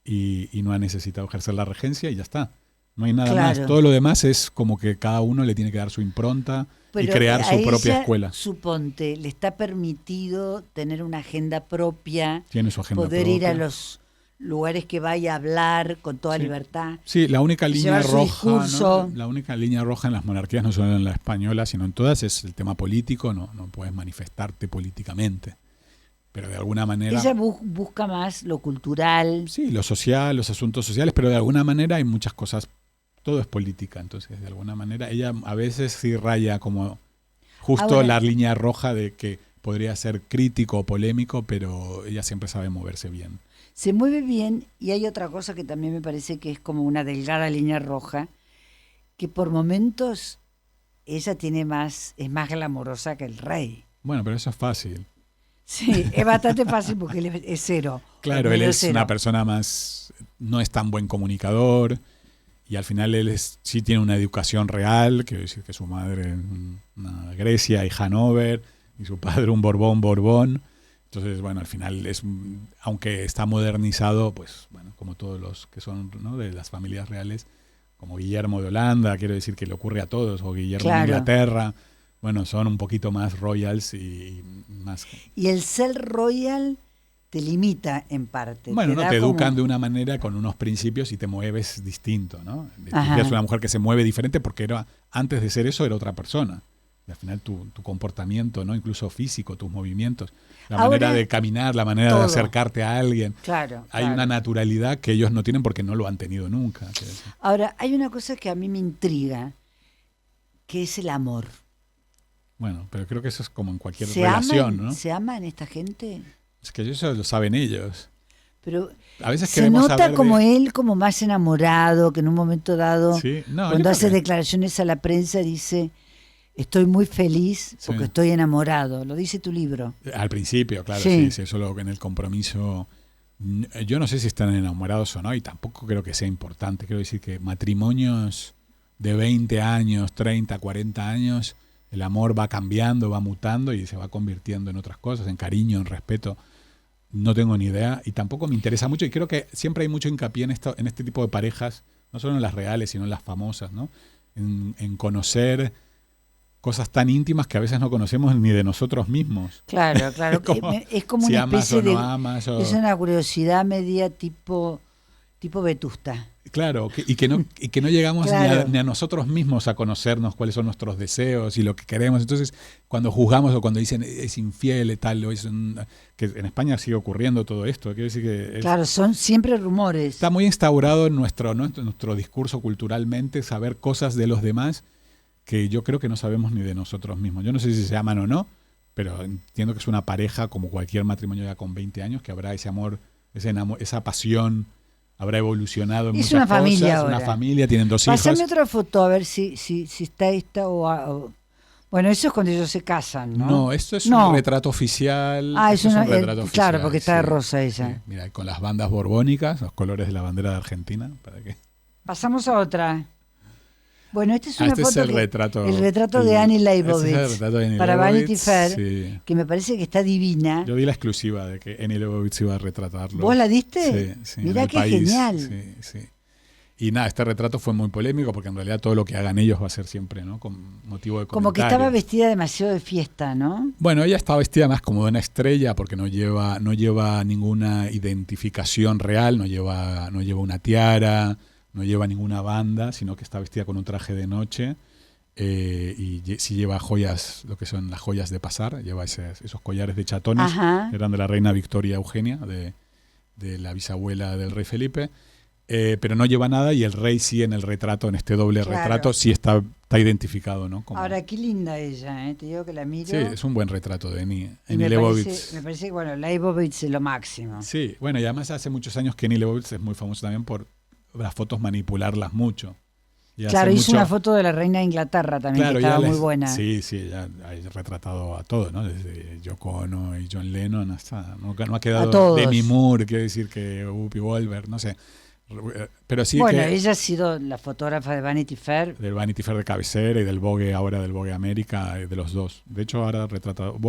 y no ha necesitado ejercer la regencia y ya está. No hay nada Claro. más. Todo lo demás es como que cada uno le tiene que dar su impronta y Pero crear a su propia ella, escuela. Suponte, le está permitido tener una agenda propia, Tiene su agenda poder ir a propia. los lugares que vaya a hablar con toda Sí. libertad. Sí, la única línea llevar su roja, discurso. ¿no? La única línea roja en las monarquías, no solo en la española, sino en todas, es el tema político. No puedes manifestarte políticamente. Pero de alguna manera... Ella busca más lo cultural. Sí, lo social, los asuntos sociales, pero de alguna manera hay muchas cosas, todo es política. Entonces, de alguna manera, ella a veces sí raya como justo Ahora- la línea roja de que podría ser crítico o polémico, pero ella siempre sabe moverse bien. Se mueve bien, y hay otra cosa que también me parece que es como una delgada línea roja, que por momentos ella es más glamorosa que el rey. Bueno, pero eso es fácil. Sí, es bastante fácil porque él es cero. Claro, él medio es cero. una persona más, no es tan buen comunicador, y al final él sí tiene una educación real, quiero decir que su madre una Grecia y Hanover, y su padre un Borbón. Entonces, bueno, al final aunque está modernizado, pues bueno, como todos los que son, ¿no?, de las familias reales, como Guillermo de Holanda, quiero decir que le ocurre a todos, o Guillermo Claro. de Inglaterra, bueno, son un poquito más royals y más... Y el ser royal te limita en parte. Bueno, no da te educan como- de una manera con unos principios y te mueves distinto, ¿no? Ajá. Es una mujer que se mueve diferente porque antes de ser eso era otra persona. Y al final tu comportamiento, ¿no?, incluso físico, tus movimientos, la Ahora, manera de caminar, la manera todo. de acercarte a alguien. Claro. Hay claro. una naturalidad que ellos no tienen porque no lo han tenido nunca. quiero decir. Ahora, hay una cosa que a mí me intriga, que es el amor. Bueno, pero creo que eso es como en cualquier ¿Se relación, aman, ¿no? ¿Se aman esta gente? Es que eso lo saben ellos. Pero A veces se queremos nota saber como de... él, como más enamorado, que en un momento dado, Sí, no, yo cuando creo hace que- declaraciones a la prensa, dice: estoy muy feliz porque Sí. estoy enamorado. Lo dice tu libro. Al principio, claro, Sí. sí, eso en el compromiso. Yo no sé si están enamorados o no, y tampoco creo que sea importante. Quiero decir que matrimonios de 20 años, 30, 40 años, el amor va cambiando, va mutando y se va convirtiendo en otras cosas, en cariño, en respeto. No tengo ni idea y tampoco me interesa mucho, y creo que siempre hay mucho hincapié en este tipo de parejas, no solo en las reales, sino en las famosas, ¿no? En conocer cosas tan íntimas que a veces no conocemos ni de nosotros mismos. Claro, claro. Como Es como si una amas especie o no de. amas, o- Es una curiosidad media tipo Vetusta. Claro, y que no llegamos Claro. ni a nosotros mismos a conocernos cuáles son nuestros deseos y lo que queremos. Entonces, cuando juzgamos o cuando dicen es infiel y tal, que en España sigue ocurriendo todo esto, quiero decir que Claro, son siempre rumores. está muy instaurado en nuestro discurso culturalmente saber cosas de los demás que yo creo que no sabemos ni de nosotros mismos. Yo no sé si se aman o no, pero entiendo que es una pareja como cualquier matrimonio ya con 20 años, que habrá ese amor, esa pasión, habrá evolucionado en Es muchas una cosas. familia ahora. Una familia, tienen 2 hijos. Pásame otra foto a ver si está esta o... Bueno, eso es cuando ellos se casan, ¿no? No, esto es No. un retrato oficial. Ah, Esto es un retrato oficial, claro, porque está de sí, rosa ella. sí. Mira, con las bandas borbónicas, los colores de la bandera de Argentina. ¿Para qué? Pasamos a otra. Bueno, esta es una Este es foto el retrato. el retrato de Annie Leibovitz Este es el retrato de Annie para Vanity Leibovitz, Fair, sí. que me parece que está divina. Yo vi la exclusiva de que Annie Leibovitz iba a retratarlo. ¿Vos la diste? Sí, sí. Mirá en el qué país. genial. Sí, sí. Y nada, este retrato fue muy polémico porque en realidad todo lo que hagan ellos va a ser siempre, ¿no? Con motivo de Como que comentario. estaba vestida demasiado de fiesta, ¿no? Bueno, ella estaba vestida más como de una estrella porque no lleva ninguna identificación real, no lleva una tiara, no lleva ninguna banda, sino que está vestida con un traje de noche y sí lleva joyas, lo que son las joyas de pasar, lleva esos collares de chatones, Ajá. que eran de la reina Victoria Eugenia, de la bisabuela del rey Felipe. Pero no lleva nada y el rey sí en el retrato, en este doble Claro. retrato, sí está identificado, ¿no? Como- Ahora, qué linda ella, ¿eh? Te digo que la miro. sí, es un buen retrato de Annie y me Leibovitz. me parece que, bueno, Leibovitz es lo máximo. Sí, bueno, y además hace muchos años que Annie Leibovitz es muy famoso también por las fotos manipularlas mucho. Y hace Claro, hizo mucho- una foto de la reina de Inglaterra también, Claro, que ya estaba muy les- buena. Sí, sí, ya ha retratado a todos, ¿no? Desde Yoko Ono y John Lennon hasta... No ha quedado A todos. Demi Moore, quiere decir que Whoopi Goldberg, no sé. Pero sí Bueno, que... ella ha sido la fotógrafa de Vanity Fair. Del Vanity Fair de cabecera y del Vogue, ahora del Vogue América, de los dos. De hecho, ahora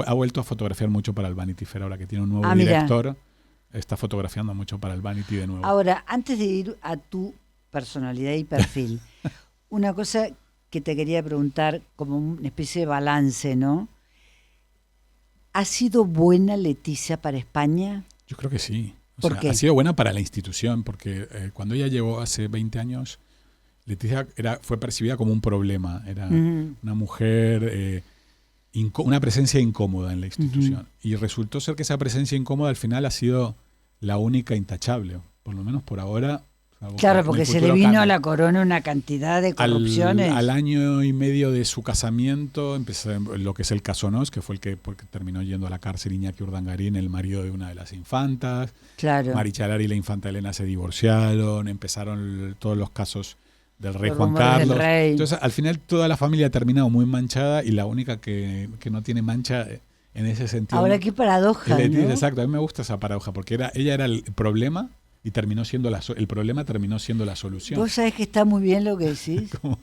ha vuelto a fotografiar mucho para el Vanity Fair, ahora que tiene un nuevo Mira. director. Está fotografiando mucho para el Vanity de nuevo. Ahora, antes de ir a tu personalidad y perfil, una cosa que te quería preguntar, como una especie de balance, ¿no? ¿Ha sido buena Leticia para España? Yo creo que sí. ¿Por qué? Ha sido buena para la institución, porque cuando ella llegó hace 20 años, Leticia fue percibida como un problema. Era Ujú. una mujer, una presencia incómoda en la institución. Y resultó ser que esa presencia incómoda al final ha sido la única intachable, por lo menos por ahora. salvo que Claro, en porque el se le futuro vino cambie. a la corona una cantidad de corrupciones. Al año y medio de su casamiento empezó lo que es el caso Nos, que fue porque terminó yendo a la cárcel Iñaki Urdangarín, el marido de una de las infantas. Claro. Marichalar y la infanta Elena se divorciaron, empezaron todos los casos del rey Los Juan rumores del Carlos. rey. Entonces, al final toda la familia ha terminado muy manchada y la única que no tiene mancha en ese sentido. Ahora, qué paradoja, es Leticia, ¿no? exacto, a mí me gusta esa paradoja porque ella era el problema y terminó siendo el problema terminó siendo la solución. Vos sabés que está muy bien lo que decís, Como-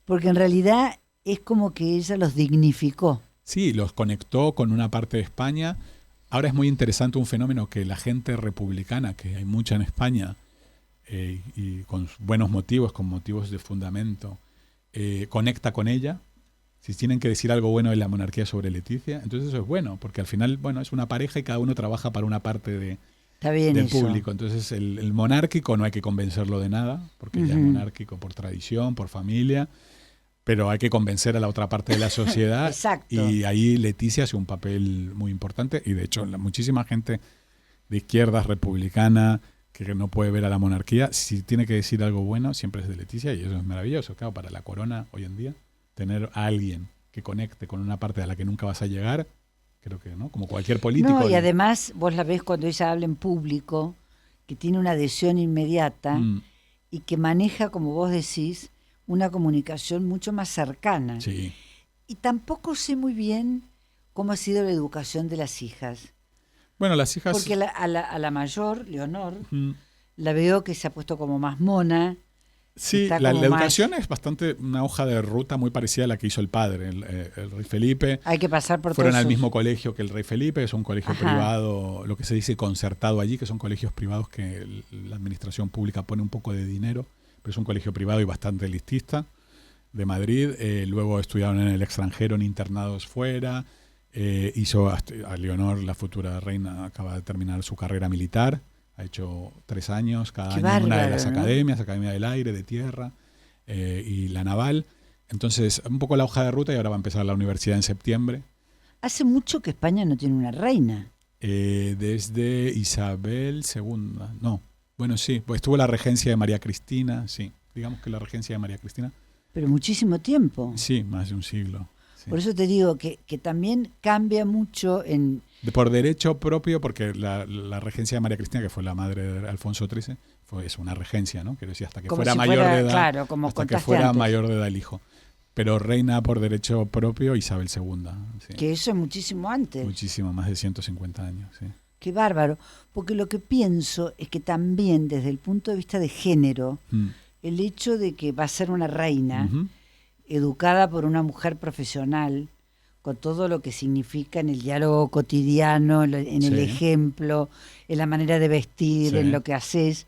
porque en realidad es como que ella los dignificó. Sí, los conectó con una parte de España. Ahora es muy interesante un fenómeno que la gente republicana, que hay mucha en España, y con buenos motivos, con motivos de fundamento, conecta con ella. Si tienen que decir algo bueno de la monarquía sobre Leticia, entonces eso es bueno, porque al final, bueno, es una pareja y cada uno trabaja para una parte Está bien del eso. público. Entonces el monárquico no hay que convencerlo de nada, porque ya es Ujú. monárquico por tradición, por familia, pero hay que convencer a la otra parte de la sociedad. Exacto. Y ahí Leticia hace un papel muy importante y de hecho muchísima gente de izquierdas, republicana, que no puede ver a la monarquía, si tiene que decir algo bueno, siempre es de Leticia y eso es maravilloso. Claro, para la corona hoy en día, tener a alguien que conecte con una parte a la que nunca vas a llegar, creo que, ¿no? Como cualquier político. No, y además vos la ves cuando ella habla en público, que tiene una adhesión inmediata Mm, y que maneja, como vos decís, una comunicación mucho más cercana. sí. Y tampoco sé muy bien cómo ha sido la educación de las hijas. Bueno, las hijas... Porque a la mayor, Leonor, Mm, la veo que se ha puesto como más mona. sí, Está la como educación más- es bastante una hoja de ruta muy parecida a la que hizo el padre, el rey Felipe. Hay que pasar por Fueron todos al esos- mismo colegio que el rey Felipe, es un colegio Ajá. privado, lo que se dice concertado allí, que son colegios privados que la administración pública pone un poco de dinero, pero es un colegio privado y bastante elitista de Madrid. Luego estudiaron en el extranjero, en internados fuera. Hizo a Leonor, la futura reina, acaba de terminar su carrera militar. Ha hecho 3 años, cada Qué año en una de bárbaro, las ¿no? academias, Academia del Aire, de Tierra y la Naval. Entonces, un poco la hoja de ruta y ahora va a empezar la universidad en septiembre. Hace mucho que España no tiene una reina. Desde Isabel II. No, bueno, sí, pues estuvo la regencia de María Cristina, sí. Digamos que la regencia de María Cristina, Pero muchísimo tiempo. sí, más de un siglo. sí. Por eso te digo que también cambia mucho en... Por derecho propio, porque la regencia de María Cristina, que fue la madre de Alfonso XIII, es una regencia, ¿no? Quiero decir, hasta que Como fuera si mayor fuera, de edad. claro, como hasta que contaste fuera antes. mayor de edad el hijo. Pero reina por derecho propio Isabel II. Sí. Que eso es muchísimo antes. Muchísimo, más de 150 años, sí. Qué bárbaro. Porque lo que pienso es que también desde el punto de vista de género, el hecho de que va a ser una reina, Ujú. educada por una mujer profesional, con todo lo que significa en el diálogo cotidiano, en el Sí. ejemplo, en la manera de vestir, Sí. en lo que haces,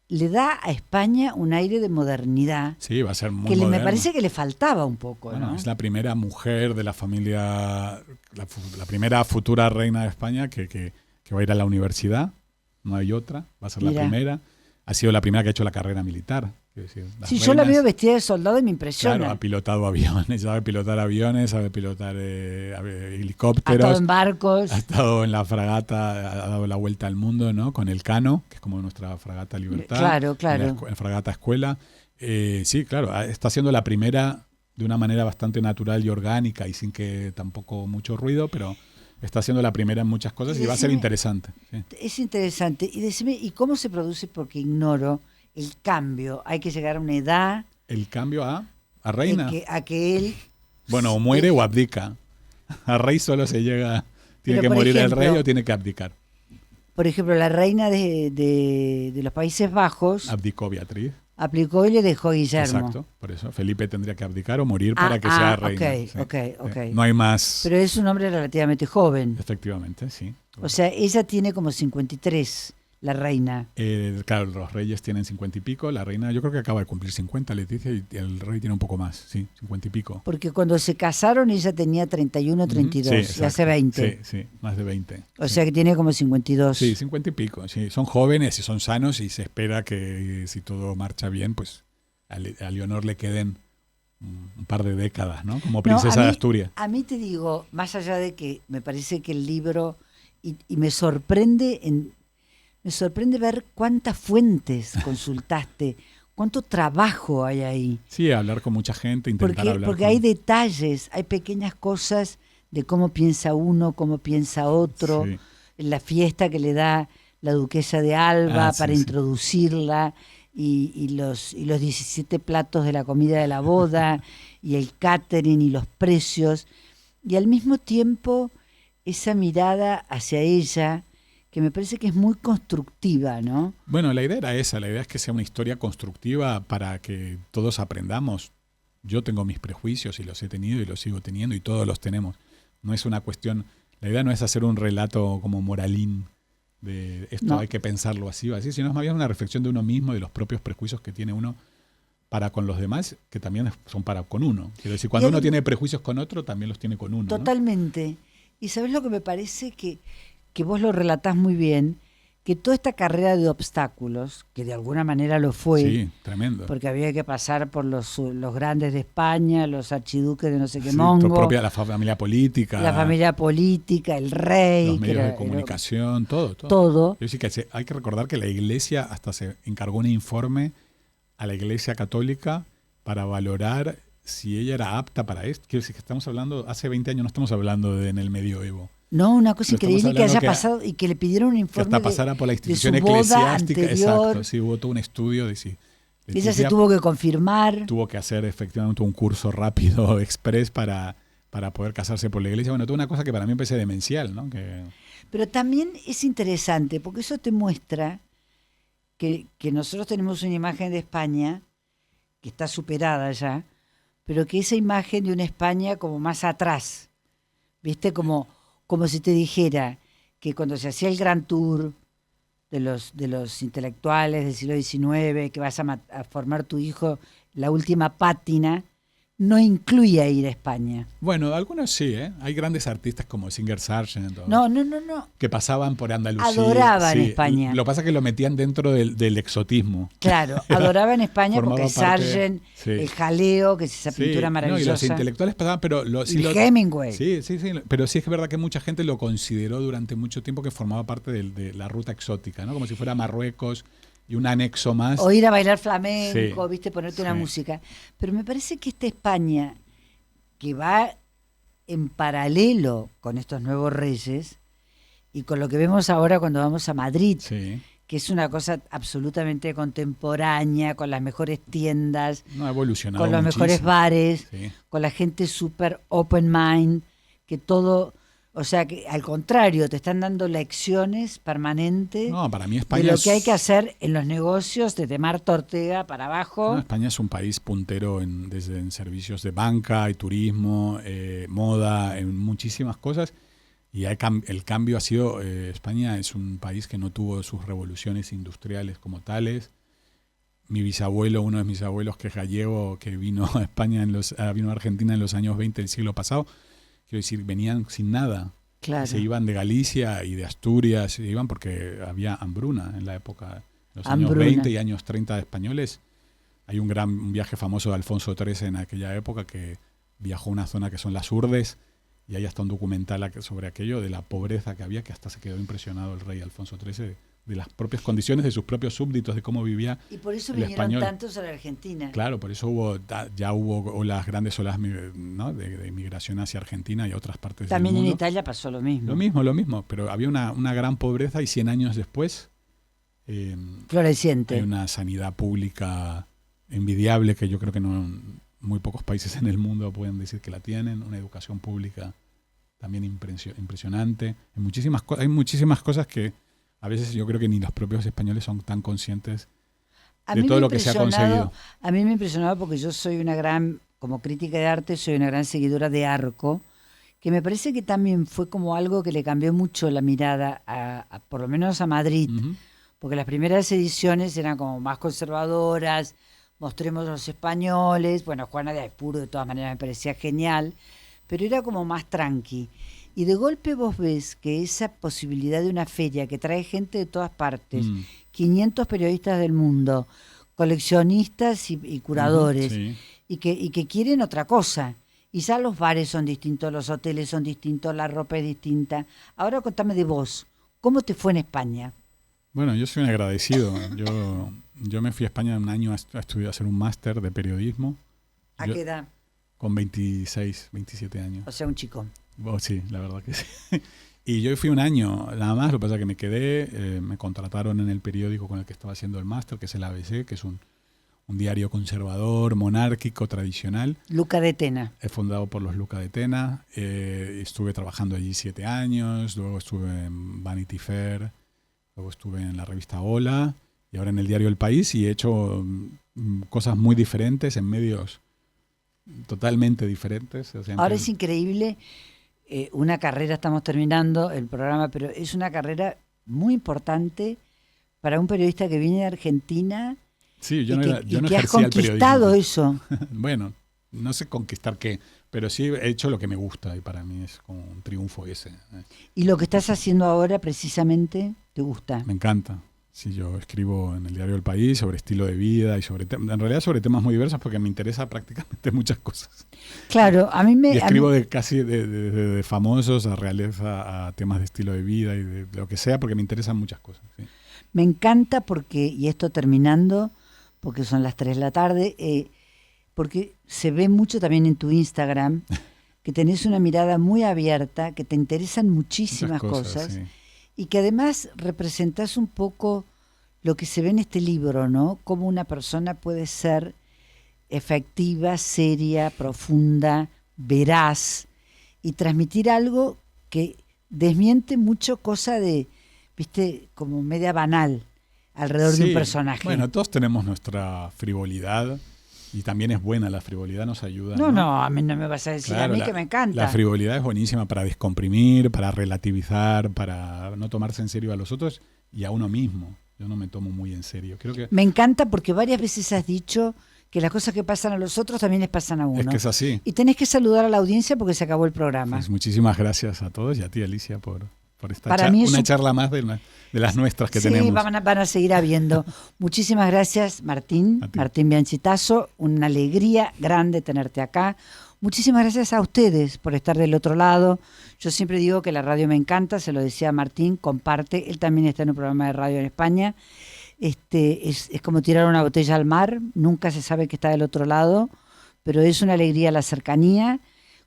le da a España un aire de modernidad Sí, va a ser muy que me moderna. parece que le faltaba un poco, Bueno, ¿no? es la primera mujer de la familia, la primera futura reina de España que va a ir a la universidad, no hay otra, va a ser Mira. la primera. Ha sido la primera que ha hecho la carrera militar. Quiero decir, las Sí, yo la reinas, veo vestida de soldado y me impresiona. claro, ha pilotado aviones, sabe pilotar aviones, sabe pilotar Ha helicópteros. estado en barcos. Ha estado en la fragata, ha dado la vuelta al mundo, ¿no? Con el Cano, que es como nuestra fragata Libertad. Claro, claro. En la fragata Escuela. Sí, claro, está siendo la primera de una manera bastante natural y orgánica y sin que tampoco mucho ruido, pero está siendo la primera en muchas cosas y va a ser Decime- interesante. Sí. Es interesante. Y decime, ¿y cómo se produce? Porque ignoro el cambio. Hay que llegar a una edad El cambio a reina. a que él... Bueno, o muere o abdica. A rey solo se llega... ¿Tiene Pero, que por morir ejemplo, el rey o tiene que abdicar? Por ejemplo, la reina de los Países Bajos Abdicó Beatriz. aplicó y le dejó a Guillermo. Exacto, por eso. Felipe tendría que abdicar o morir para que sea reina. ok, ok. No hay más. Pero es un hombre relativamente joven. Efectivamente, sí. O sea, ella tiene como 53, la reina. Claro, los reyes tienen 50 y pico, la reina yo creo que acaba de cumplir 50, Leticia, y el rey tiene un poco más, sí, 50 y pico. Porque cuando se casaron ella tenía 31, 32, Sí, y exacto. hace 20. Sí, sí, más de 20. O sea que tiene como 52. Sí, 50 y pico, sí. Son jóvenes y son sanos y se espera que si todo marcha bien, pues a Leonor le queden un par de décadas, ¿no? Como princesa No, de Asturias. A mí te digo, más allá de que me parece que el libro, y me sorprende ver cuántas fuentes consultaste, cuánto trabajo hay ahí. Sí, hablar con mucha gente, intentar hablar Porque con... hay detalles, hay pequeñas cosas de cómo piensa uno, cómo piensa otro, Sí. la fiesta que le da la duquesa de Alba Sí, para sí. introducirla, y los 17 platos de la comida de la boda, y el catering y los precios, y al mismo tiempo esa mirada hacia ella, que me parece que es muy constructiva, ¿no? Bueno, la idea era esa, la idea es que sea una historia constructiva para que todos aprendamos. Yo tengo mis prejuicios y los he tenido y los sigo teniendo y todos los tenemos. No es una cuestión, la idea no es hacer un relato como moralín de esto No. hay que pensarlo así o así, sino es más bien una reflexión de uno mismo y de los propios prejuicios que tiene uno para con los demás, que también son para con uno. Quiero decir, cuando Y uno hay- tiene prejuicios con otro, también los tiene con uno, ¿no? Totalmente. Y ¿sabes lo que me parece? Que vos lo relatás muy bien, que toda esta carrera de obstáculos, que de alguna manera lo fue, Sí, tremendo. porque había que pasar por los grandes de España, los archiduques de no sé qué Sí, mongo, propia la familia política, la familia política, el rey, los que medios era- de comunicación, todo. todo. Yo sí que hay que recordar que la Iglesia hasta se encargó un informe a la Iglesia Católica para valorar si ella era apta para esto. Quiero decir que estamos hablando, hace 20 años no estamos hablando de en el medioevo. No, una cosa Pero estamos increíble que hablando haya que- pasado y que le pidieron un Que informe hasta pasara por la institución de su boda eclesiástica. anterior. Exacto, sí, hubo todo un estudio de si Y ella se Leticia tuvo que confirmar. tuvo que hacer efectivamente un curso rápido, express, para poder casarse por la Iglesia. Bueno, toda una cosa que para mí me parece demencial, ¿no? Que, Pero también es interesante, porque eso te muestra que nosotros tenemos una imagen de España que está superada ya, pero que esa imagen de una España como más atrás, ¿viste? Como si te dijera que cuando se hacía el Gran Tour de los intelectuales del siglo XIX, que vas a formar tu hijo, la última pátina, no incluía ir a España. bueno, algunos sí, ¿eh? Hay grandes artistas como Singer Sargent o- No. que pasaban por Andalucía. Adoraban Sí, España. Lo que pasa es que lo metían dentro del exotismo. Claro, adoraba en España Formaba porque parte- Sargent, sí. el jaleo, que es esa Sí, pintura no, y maravillosa. los intelectuales pasaban, pero Y Hemingway. Sí, pero sí es verdad que mucha gente lo consideró durante mucho tiempo que formaba parte de la ruta exótica, ¿no? Como si fuera Marruecos y un anexo más. O ir a bailar flamenco, Sí, viste, ponerte una sí. música. Pero me parece que esta España, que va en paralelo con estos nuevos reyes y con lo que vemos ahora cuando vamos a Madrid, Sí. que es una cosa absolutamente contemporánea, con las mejores tiendas, No, ha evolucionado con los mejores muchísimo. bares, Sí. con la gente súper open mind, que todo, o sea, que al contrario, te están dando lecciones permanentes No, para mí de España lo que hay que hacer en los negocios, desde Marta Ortega para abajo. No, España es un país puntero desde en servicios de banca y turismo, moda, en muchísimas cosas. Y el cambio ha sido, España es un país que no tuvo sus revoluciones industriales como tales. Mi bisabuelo, uno de mis abuelos que es gallego, que vino a España, vino a Argentina en los años 20 del siglo pasado, quiero decir, venían sin nada. Claro. Se iban de Galicia y de Asturias, se iban porque había hambruna en la época, en los años Hambruna. 20 y años 30 de españoles. Hay un viaje famoso de Alfonso XIII en aquella época que viajó a una zona que son las Urdes y hay hasta un documental sobre aquello de la pobreza que había, que hasta se quedó impresionado el rey Alfonso XIII de las propias condiciones de sus propios súbditos, de cómo vivía Y por eso el vinieron español. tantos a la Argentina. Claro, por eso ya hubo las grandes olas, ¿no?, de inmigración hacia Argentina y a otras partes También del en mundo. Italia pasó lo mismo. Lo mismo, pero había una gran pobreza y 100 años después hay Floreciente. una sanidad pública envidiable que yo creo que muy pocos países en el mundo pueden decir que la tienen, una educación pública también impresionante. Hay muchísimas cosas que a veces yo creo que ni los propios españoles son tan conscientes A de mí todo me lo que se ha impresionado- conseguido. A mí me ha impresionado porque yo soy una gran, como crítica de arte, soy una gran seguidora de Arco, que me parece que también fue como algo que le cambió mucho la mirada, por lo menos a Madrid, Ujú. porque las primeras ediciones eran como más conservadoras, mostremos a los españoles, bueno, Juana de Aispuro de todas maneras me parecía genial, pero era como más tranqui. Y de golpe vos ves que esa posibilidad de una feria que trae gente de todas partes, 500 periodistas del mundo, coleccionistas y curadores, Sí. y que quieren otra cosa. Y ya los bares son distintos, los hoteles son distintos, la ropa es distinta. Ahora contame de vos, ¿cómo te fue en España? Bueno, yo soy un agradecido. Yo me fui a España un año a estudiar, a hacer un máster de periodismo. ¿A Yo- qué edad? Con 26, 27 años. O sea, un chico. Oh, sí, la verdad que sí. Y yo fui un año, nada más, lo que pasa es que me quedé, me contrataron en el periódico con el que estaba haciendo el máster, que es el ABC, que es un diario conservador, monárquico, tradicional, Luca de Tena. fundado por los Luca de Tena. Estuve trabajando allí 7 años, luego estuve en Vanity Fair, luego estuve en la revista Hola y ahora en el diario El País y he hecho cosas muy diferentes en medios totalmente diferentes. O sea, Ahora es increíble, una carrera, estamos terminando el programa, pero es una carrera muy importante para un periodista que viene de Argentina sí, yo y no, que, era- yo y no que has ejercía el conquistado periodismo. eso. Bueno, no sé conquistar qué, pero sí he hecho lo que me gusta y para mí es como un triunfo ese. Y lo que estás haciendo ahora precisamente te gusta. Me encanta. Sí, yo escribo en el diario El País sobre estilo de vida y en realidad sobre temas muy diversos porque me interesa prácticamente muchas cosas. Claro, a mí me... Y a escribo mí- de famosos a realeza, a temas de estilo de vida y de lo que sea porque me interesan muchas cosas. Sí. Me encanta porque, y esto terminando, porque son las 3 de la tarde, porque se ve mucho también en tu Instagram, que tenés una mirada muy abierta, que te interesan muchísimas cosas, sí. y que además representás un poco lo que se ve en este libro, ¿no? Cómo una persona puede ser efectiva, seria, profunda, veraz, y transmitir algo que desmiente mucho cosa de, viste, como media banal alrededor de un Sí, personaje. Bueno, todos tenemos nuestra frivolidad y también es buena, la frivolidad nos ayuda. no, a mí no me vas a decir Claro, a mí que me encanta. La frivolidad es buenísima para descomprimir, para relativizar, para no tomarse en serio a los otros y a uno mismo. Yo no me tomo muy en serio. Creo que Me encanta porque varias veces has dicho que las cosas que pasan a los otros también les pasan a uno. es así. Y tenés que saludar a la audiencia porque se acabó el programa. Pues muchísimas gracias a todos y a ti, Alicia, por esta Para mí es una un- charla más de las nuestras que Sí, tenemos. van a seguir habiendo. Muchísimas gracias, Martín. A ti. Martín Bianchitazo, una alegría grande tenerte acá. Muchísimas gracias a ustedes por estar del otro lado. Yo siempre digo que la radio me encanta, se lo decía Martín, comparte. Él también está en un programa de radio en España. Es como tirar una botella al mar, nunca se sabe que está del otro lado, pero es una alegría la cercanía.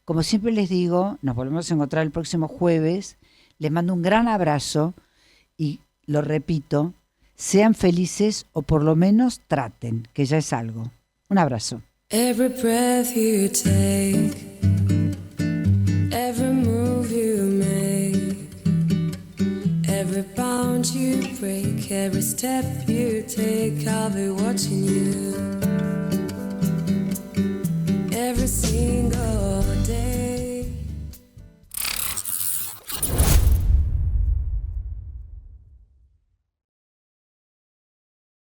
Como siempre les digo, nos volvemos a encontrar el próximo jueves. Les mando un gran abrazo y lo repito, sean felices o por lo menos traten, que ya es algo. Un abrazo. Every breath you take, every move you make, every bound you break, every step you take, I'll be watching you.